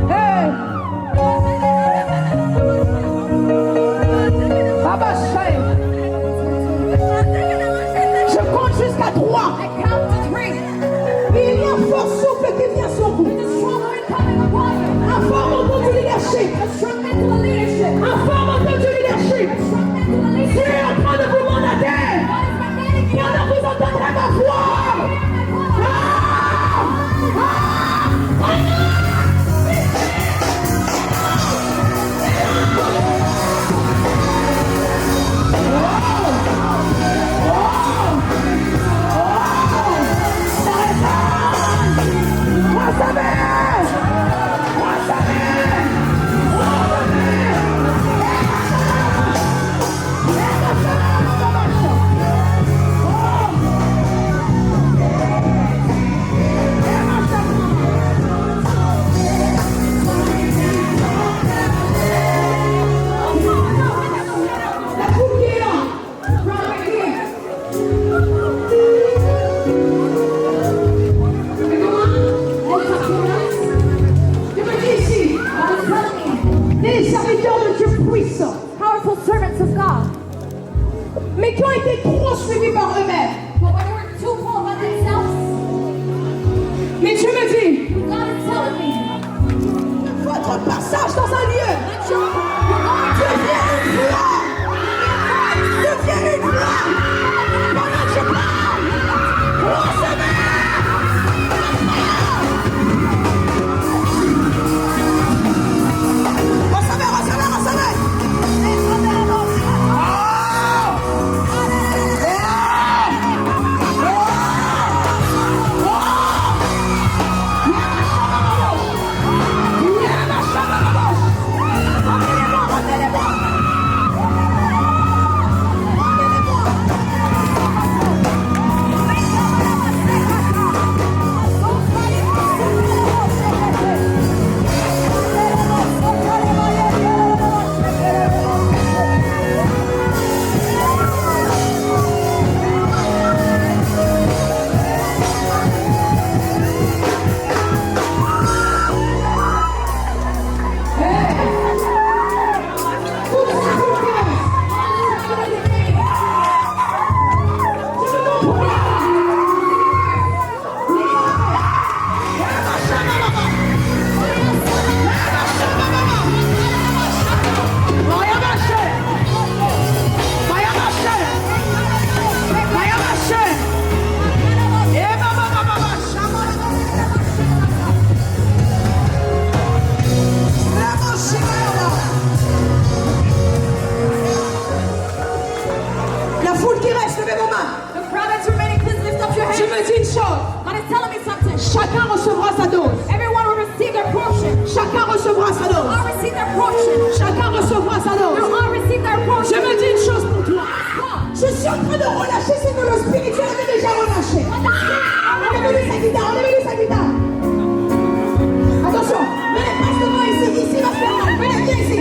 Hey. Baba Shai. Je compte jusqu'à 3. I count to 3. Il y a un fort souffle qui vient sur vous. The strong wind coming upon you. Un fort manteau de leadership. A strong mantle of leadership. Un fort manteau de leadership. A strong mantle of Dieu leadership. est en train de vous mandater. God is magnetic. Pendant que vous entendrez ma voix. Ah! des serviteurs de Dieu puissants, powerful servants of God. mais qui ont été trop suivis par eux-mêmes. But when they were too full by themselves, Mais Dieu me dit, God is telling me, votre passage dans un lieu that you're going devienne une flamme. Pendant que je parle, recevez. Chacun recevra sa dose. everyone will receive their portion. Chacun recevra sa dose. All receive their portion. Chacun recevra sa They dose. will all receive their Je portion. me dis une chose pour toi. Come. Je suis en train de relâcher ce que le spirituel avait déjà relâché. Enlevez-lui sa guitare, enlevez-lui sa guitare. Attention, venez, passe devant ici, ici va se faire mal. Venez, viens ici.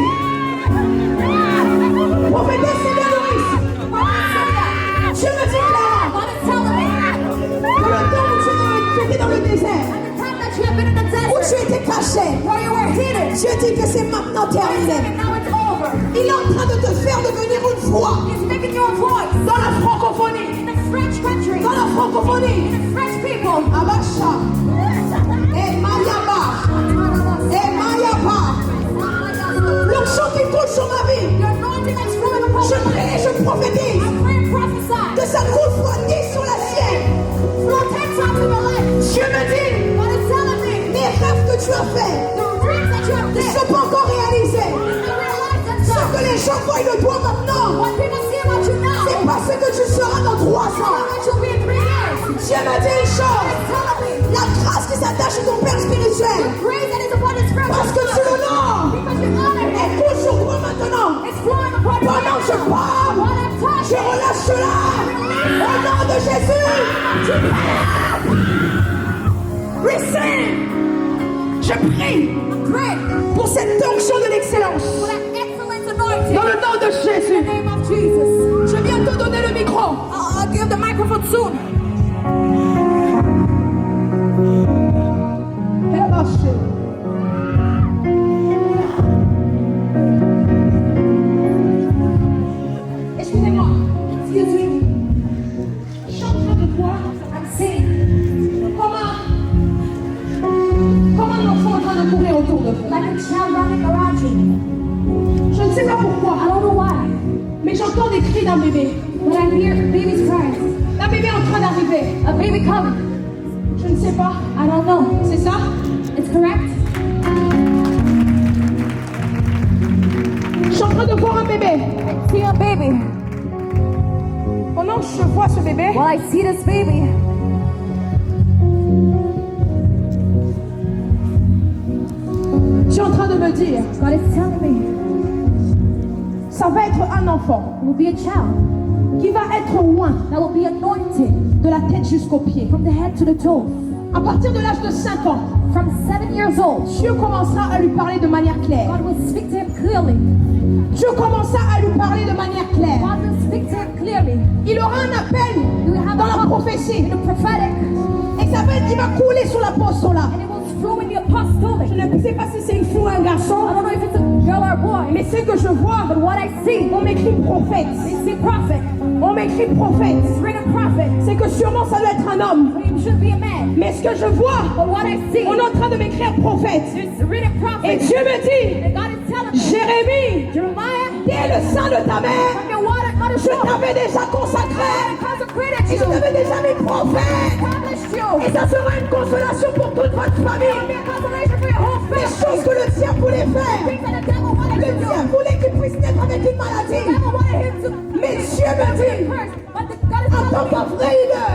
Prophétesse, c'est bien Loris. Je me dis clairement God is telling me, que le temps où tu étais dans le désert, at the time that you have been in the où tu desert, étais caché, where you were hidden, Dieu dit que c'est maintenant terminé. and now it's over. Il est en train de te faire devenir une voix He's making your voice dans la francophonie. in the French country, Dans la francophonie. in the French people. Abacha. Et Mayaba. Et Mayaba. L'onction qui coule sur ma vie. Your anointing that's flowing upon Je your prie life. et je prophétise I pray and prophesy. que ça coule soit dit sur la sienne. Flow 10 times in your life. Dieu me dit, God is telling me, les rêves que tu as faits the dreams that you have ne did, sont pas encore réalisés. you realize that Ce que les gens voient de toi maintenant, what people see about you c'est now, pas ce que tu seras dans 3 ans. what you'll be in 3 years. Dieu me dit une chose, Tell me, la grâce qui s'attache à ton Père spirituel, the grace that is upon his parce que tu l'honores, because you honor him. elle coule sur toi maintenant. It's flowing upon you. Pendant que je parle, What I'm je touching. relâche cela. Au nom de Jésus. Receive. Je prie Pray pour cette onction de l'excellence. for that excellent anointing. Dans le nom de In the Jésus. name of Jesus. Je viens te donner le micro. I'll give the microphone soon. Excusez-moi. Excuse me. Je suis en train de voir I'm saying, comme un enfant en train de courir autour de vous. like a child running around you. Je ne sais pas pourquoi, I don't know why, mais j'entends des cris d'un bébé. but I hear babies crying. D'un bébé en train d'arriver. A baby coming. Je ne sais pas. I don't know. C'est ça? It's correct? Je suis en train de voir un bébé. See a baby. Pendant que je vois ce bébé, Well, I see this baby. je suis en train de me dire, God is telling me, ça va être un enfant it will be a child qui va être loin that will be anointed de la tête jusqu'aux pieds. from the head to the toe. À partir de l'âge de 5 ans, From 7 years old, Dieu commencera à lui parler de manière claire. God will speak to him clearly. Dieu commença à lui parler de manière claire. God will speak to him clearly. Il aura un appel You will have dans la a prophétie. in the prophetic, Et ça va, il va couler sur l'apostolat. and it will flow in the apostolic. Je ne sais pas si c'est une fille ou un garçon. I don't know if it's a girl or a boy. Mais ce que je vois, But what I see, on m'écrit prophète. they see prophet. On m'écrit prophète. It's written prophet. C'est que sûrement ça doit être un homme. But it should be a man. Mais ce que je vois, But what I see, on est en train de m'écrire prophète. it's written Et prophet. Dieu me dit, And God is telling me, Jérémie, Jeremiah, dès le sein de ta mère, from your water, God is je t'avais déjà consacré. consecrated Et je you, t'avais déjà mis prophète. established you. Et ça sera une consolation pour toute votre It will famille. be a consolation for your whole Les family. choses que le diable voulait faire. Things that the devil wanted Le to do. diable voulait qu'il puisse naître avec une The maladie. devil wanted him to Mais Dieu me dit, curse. But God is en tant telling me, qu'un vrai leader,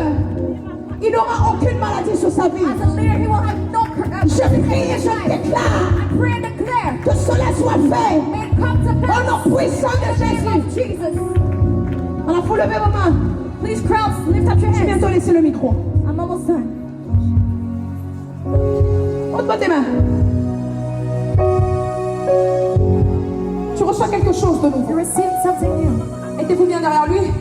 il n'aura aucune maladie sur sa vie. as a leader, he will have no Je prie et je déclare I pray and declare, que cela soit fait. may it come to Au pass nom puissant de in the name of Jésus. Jesus. Alors, il faut lever vos mains. Please, crowds, lift up your Je vais hands. bientôt laisser le micro. I'm almost done. Montre-moi tes mains. Tu reçois quelque chose de You nouveau. receive something new. Mettez-vous bien derrière lui.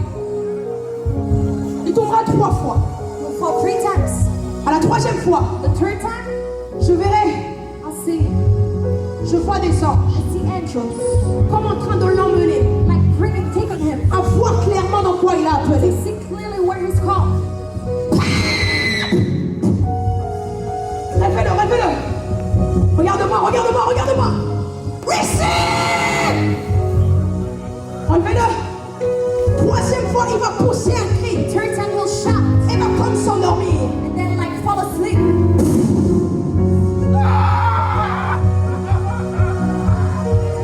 Il tombera 3 fois. You'll fall 3 times. À la 3e fois, The 3rd time, je verrai, I'll see. je vois des anges I see angels, comme en train de l'emmener, like taking him. à voir clairement dans quoi il a They appelé. see clearly where he's called. Rêvez-le, rêvez-le. Regarde-moi, regarde-moi, regarde-moi. Receive. Enlevez-le. 3e fois, il va pousser un cri. 3rd time, he'll shout Et va comme s'endormir. and then like fall asleep.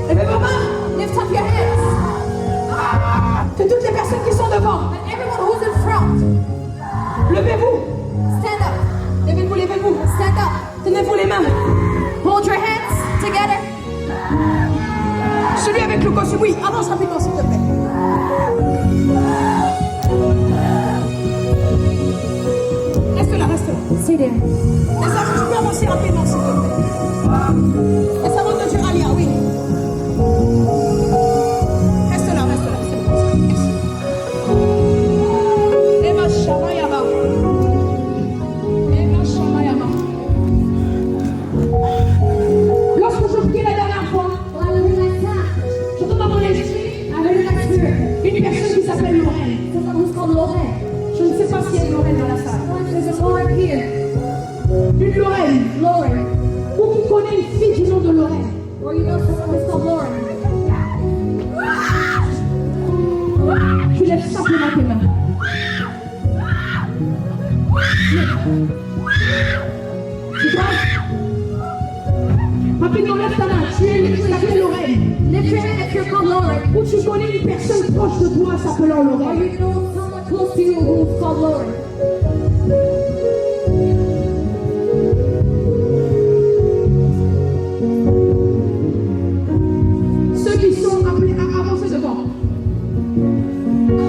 Levez vos mains. Lift up your hands. Que toutes les personnes qui sont devant, And everyone who's in front, levez-vous. stand up. Levez-vous, levez-vous. Stand up. Tenez-vous les mains. Hold your hands together. Celui avec le costume, oui, avance rapidement s'il te plaît. Reste là, reste là. Stay there. Laisse avant, tu peux avancer rapidement s'il te plaît. Laisse avant de dire Alia, oui. Reste là, reste là. C'est bon. Merci. Eva Shamayama. Eva Shamayama. Lorsque je priais la dernière fois, While we like that, j'entends dans mon esprit I heard in my spirit une personne qui s'appelle Lorraine. someone who's called Lorraine. Je ne sais pas s'il y a une Lorraine dans la salle. There's a Lorraine here. Une Lorraine. Lorraine. Ou qui connaît une fille du nom de Lorraine. Or you know someone who's called Lorraine. Tu lèves simplement tes mains. Tu vois? Rapidement, lève ta main. Tu t'appelles Lorraine. Lift your hand if you're called Lorraine. Ou tu connais une personne proche de toi s'appelant Or Lorraine. you know someone close to you who's called Lorraine. Ceux qui sont appelés à avancer devant.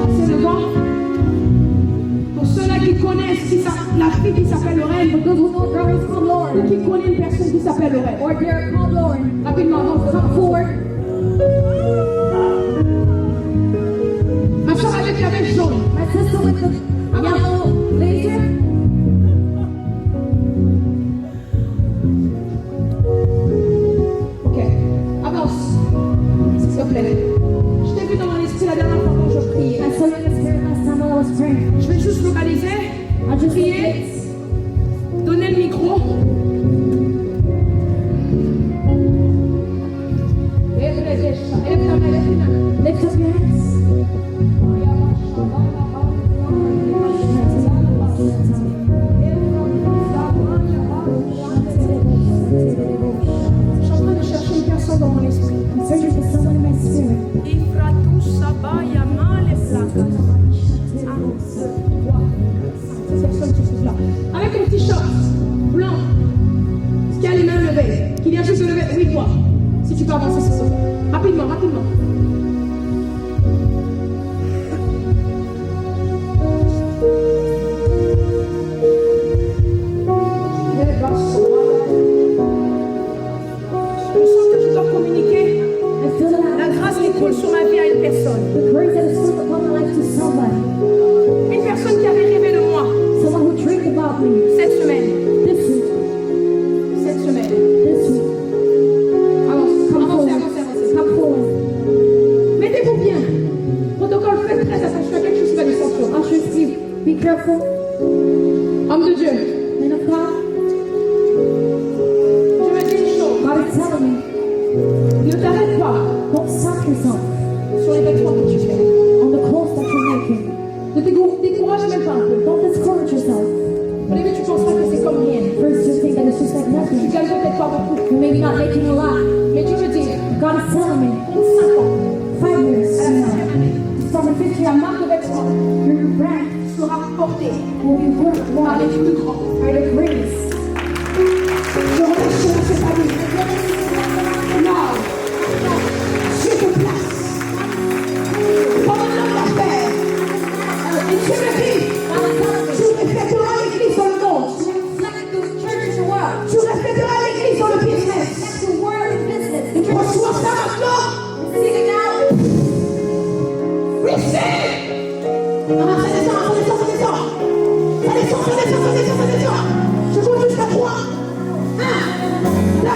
Avancez devant. Pour ceux-là qui connaissent la fille qui s'appelle Lorraine. Those who know a girl who's called Ou Lorraine. qui connaît une personne qui s'appelle Lorraine. Or they're called Lorraine. Rapidement, avance devant. Come forward. Ma soeur avec la même jaune. My sister with the yellow laser. Ok, avance, s'il te plaît. Je t'ai vu dans mon esprit la dernière fois quand je priais. I saw you in the spirit last time while I was praying. Je vais juste localiser, I just prier, donner le micro. Lift up your hands. Je suis en train de chercher une personne dans mon esprit. I'm searching for someone in my spirit. Cette personne qui se là. Avec un t-shirt blanc, qui a les mains levées, qui vient juste de lever. Oui, toi. Si tu peux avancer, s'il te plaît. Rapidement, rapidement. Je sens que je dois communiquer I feel that la grâce qui coule sur ma vie à une personne. the grace that is still upon my life to somebody. Une personne qui avait rêvé de moi Someone who dreamed about me cette semaine. this week. Cette semaine. This week. Avance, Come avancez, forward. avancez, avancez. Come yourself sur les vêtements que tu fais. on the clothes that you're making. Ne décourage même pas un peu. Don't discourage yourself. Au début, tu penses pas que c'est comme rien. First, you think that it's just like Tu nothing. gagnes peut-être pas beaucoup. You may be not making a lot. Mais Dieu me dit, God is telling me, pour 5 ans, 5 years à from la now, from the 50, la marque de vêtements your brand sera portée will be worth par les more plus grands. by the greatest. Je relâche sur cette famille. Non, je te place. Pendant l'homme d'affaires, et Dieu me dit, tu reflèteras l'église dans le monde. Tu reflèteras l'église dans le business. Et tu reçois ça maintenant. Receive. Ah, ça descend, ça descend, ça descend. Ça descend, ça descend, ça descend, ça descend. Je compte jusqu'à 3. 1, 2,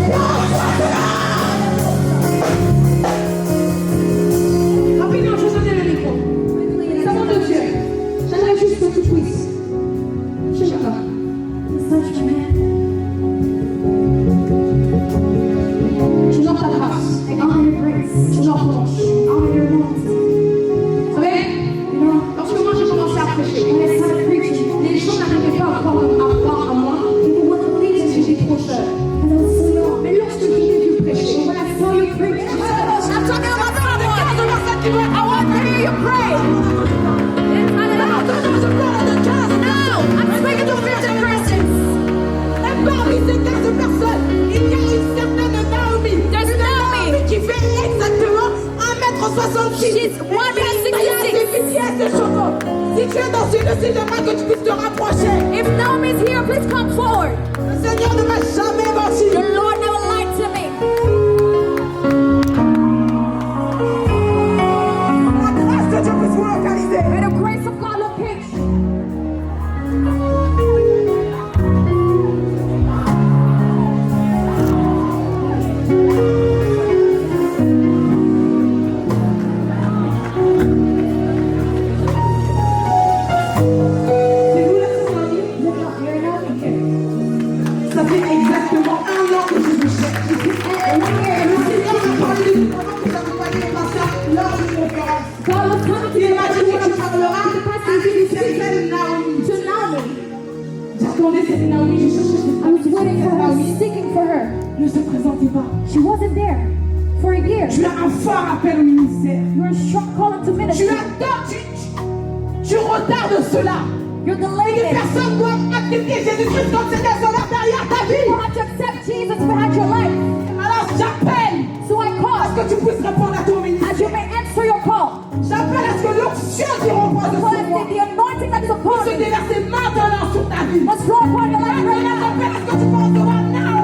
3. Rapidement, je vous donne le micro. Savant de Dieu, j'aimerais juste que tu puisses. Je sais pas. Touch me. Tu n'en ta grâce. Honor your grace. Tu n'en penches. Honor your anointing. Vous savez, You know, lorsque moi j'ai commencé à prêcher, when I started preaching, les gens n'arrivaient pas à croire à moi people wouldn't believe parce que in me j'étais trop jeune. because I was so young. Mais lorsque je t'ai vu prêcher, But when I saw you preach, I'm talking about the personne qui doit avoir to hear you pray. I'm speaking to 50 Christians. Et parmi ces 15 personnes, il y a une certaine Naomi. There's Naomi qui fait exactement 1m66. She's 1m66. Si tu es dans une, si j'aimerais que tu puisses te rapprocher. if Naomi is here, please come forward. Le Seigneur ne m'a jamais menti. The Lord never lied to me. La grâce de Dieu puisse vous localiser. May the grace of God locate you. C'est vous la Somalie? You're not here now. Ça fait exactement 1 an que je vous cherche. And 1 year, Le Seigneur m'a parlé pendant que j'accompagnais les pasteurs lors d'une conférence. God was coming to Il me m'a dit que tu parleras à une certaine Naomi. to Naomi. J'attendais cette Naomi, je cherchais cette I was waiting for her, Naomi. seeking for her. Ne se présentait pas. She wasn't there for a year. Tu as un fort appel au ministère. You're a strong calling to Tu ministry. attends, tu retardes cela. You're Et delaying les it. personnes doivent accepter Jésus-Christ comme Seigneur Sauveur derrière ta You vie. have to accept Jesus behind your life. Alors j'appelle So I à call ce que tu puisses répondre à ton ministère. as you may answer your call. J'appelle à ce que l'onction qui repose So sur I moi say the anointing that is upon puisse se me déverser maintenant sur ta vie. must flow upon your life right now. J'appelle à ce que tu peux recevoir now.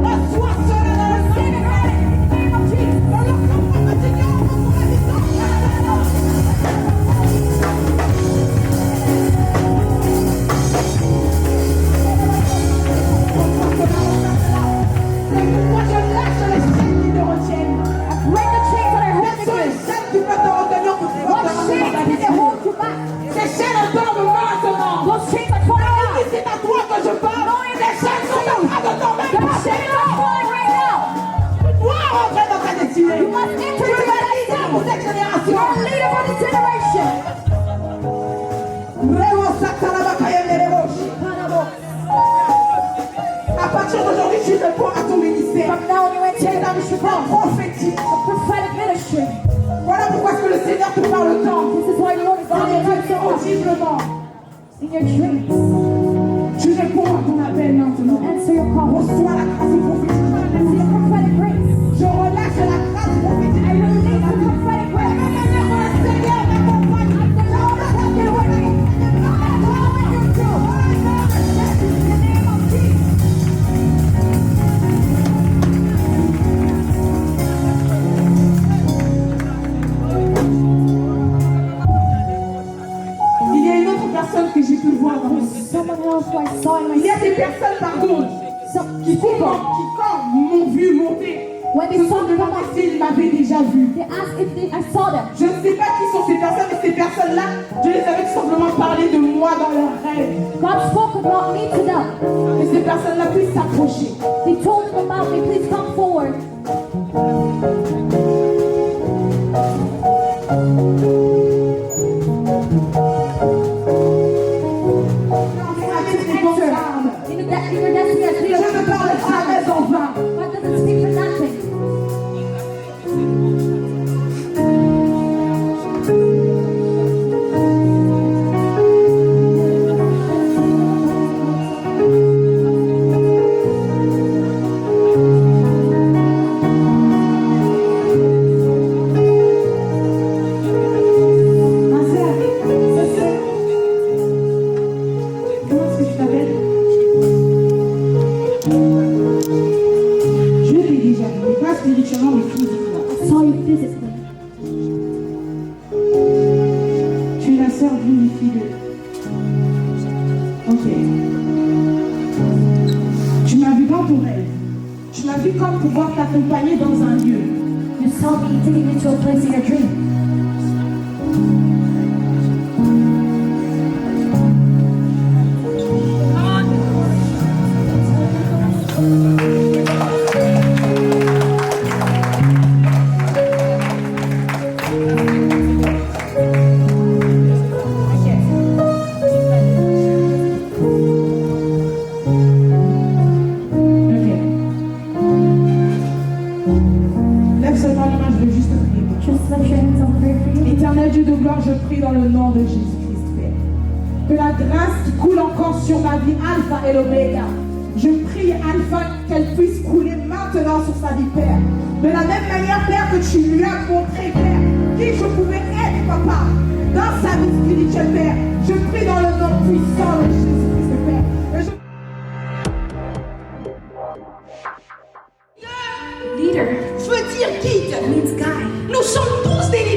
Reçois cela dans le Receive it right in the name of Jesus. dans le nom quotidien, on pourra moi je lâche les chaînes qui te retiennent. Break the chains that are Quelles holding sont les you. chaînes qui peuvent te retenir pour pouvoir What te ramener dans ta chains did they vie? hold you back? Ces chaînes tombent maintenant. Those chains are falling Et out. c'est à toi que je parle. Les chaînes sont en train de tomber. The chains are falling right now. Tu dois rentrer dans ta destinée. You must enter into your destiny. Pour cette génération. You're a leader for this generation. À partir d'aujourd'hui, tu réponds à ton ministère. From now on, you enter into ministry Un call. prophétique. A prophetic ministry. Voilà pourquoi est-ce que le Seigneur te parle tant. This is why the Lord is Dans les calling rêves you audiblement. in your dreams. Tu réponds à ton appel maintenant. Answer your call. Reçois la grâce prophétique. Receive the prophetic grace. Je relâche la grâce prophétique. I release the prophetic grace. Le Seigneur m'accompagne. Il y a une autre personne que j'ai pu voir dans le ciel. Someone else who I saw in my Il y a des personnes, pardon, qui quand m'ont vu monter, when they se saw sont me come demandé up, s'ils m'avaient déjà vu. they asked if I saw them. Je ne sais pas qui sont ces personnes, mais ces personnes-là, je les avais tout simplement parlé de moi dans leurs rêves. God spoke about me to them. Que ces personnes-là puissent s'approcher. They told them about me. Please come forward. chambre physiquement. I saw you physically. Tu es la sœur d'une fille de... Ok. Tu m'as vu dans ton rêve. Tu m'as vu comme pouvoir t'accompagner dans un lieu. You saw me taking me to a place in your dream. Je prie dans le nom de Jésus-Christ, Père. Que la grâce qui coule encore sur ma vie, Alpha et l'Oméga. Je prie, Alpha, qu'elle puisse couler maintenant sur sa vie, Père. De la même manière, Père, que tu lui as montré, Père, qui je pouvais être, Papa, dans sa vie spirituelle, Père. Je prie dans le nom puissant de Jésus-Christ, Père. Leader veut dire guide. means guide. Nous sommes tous des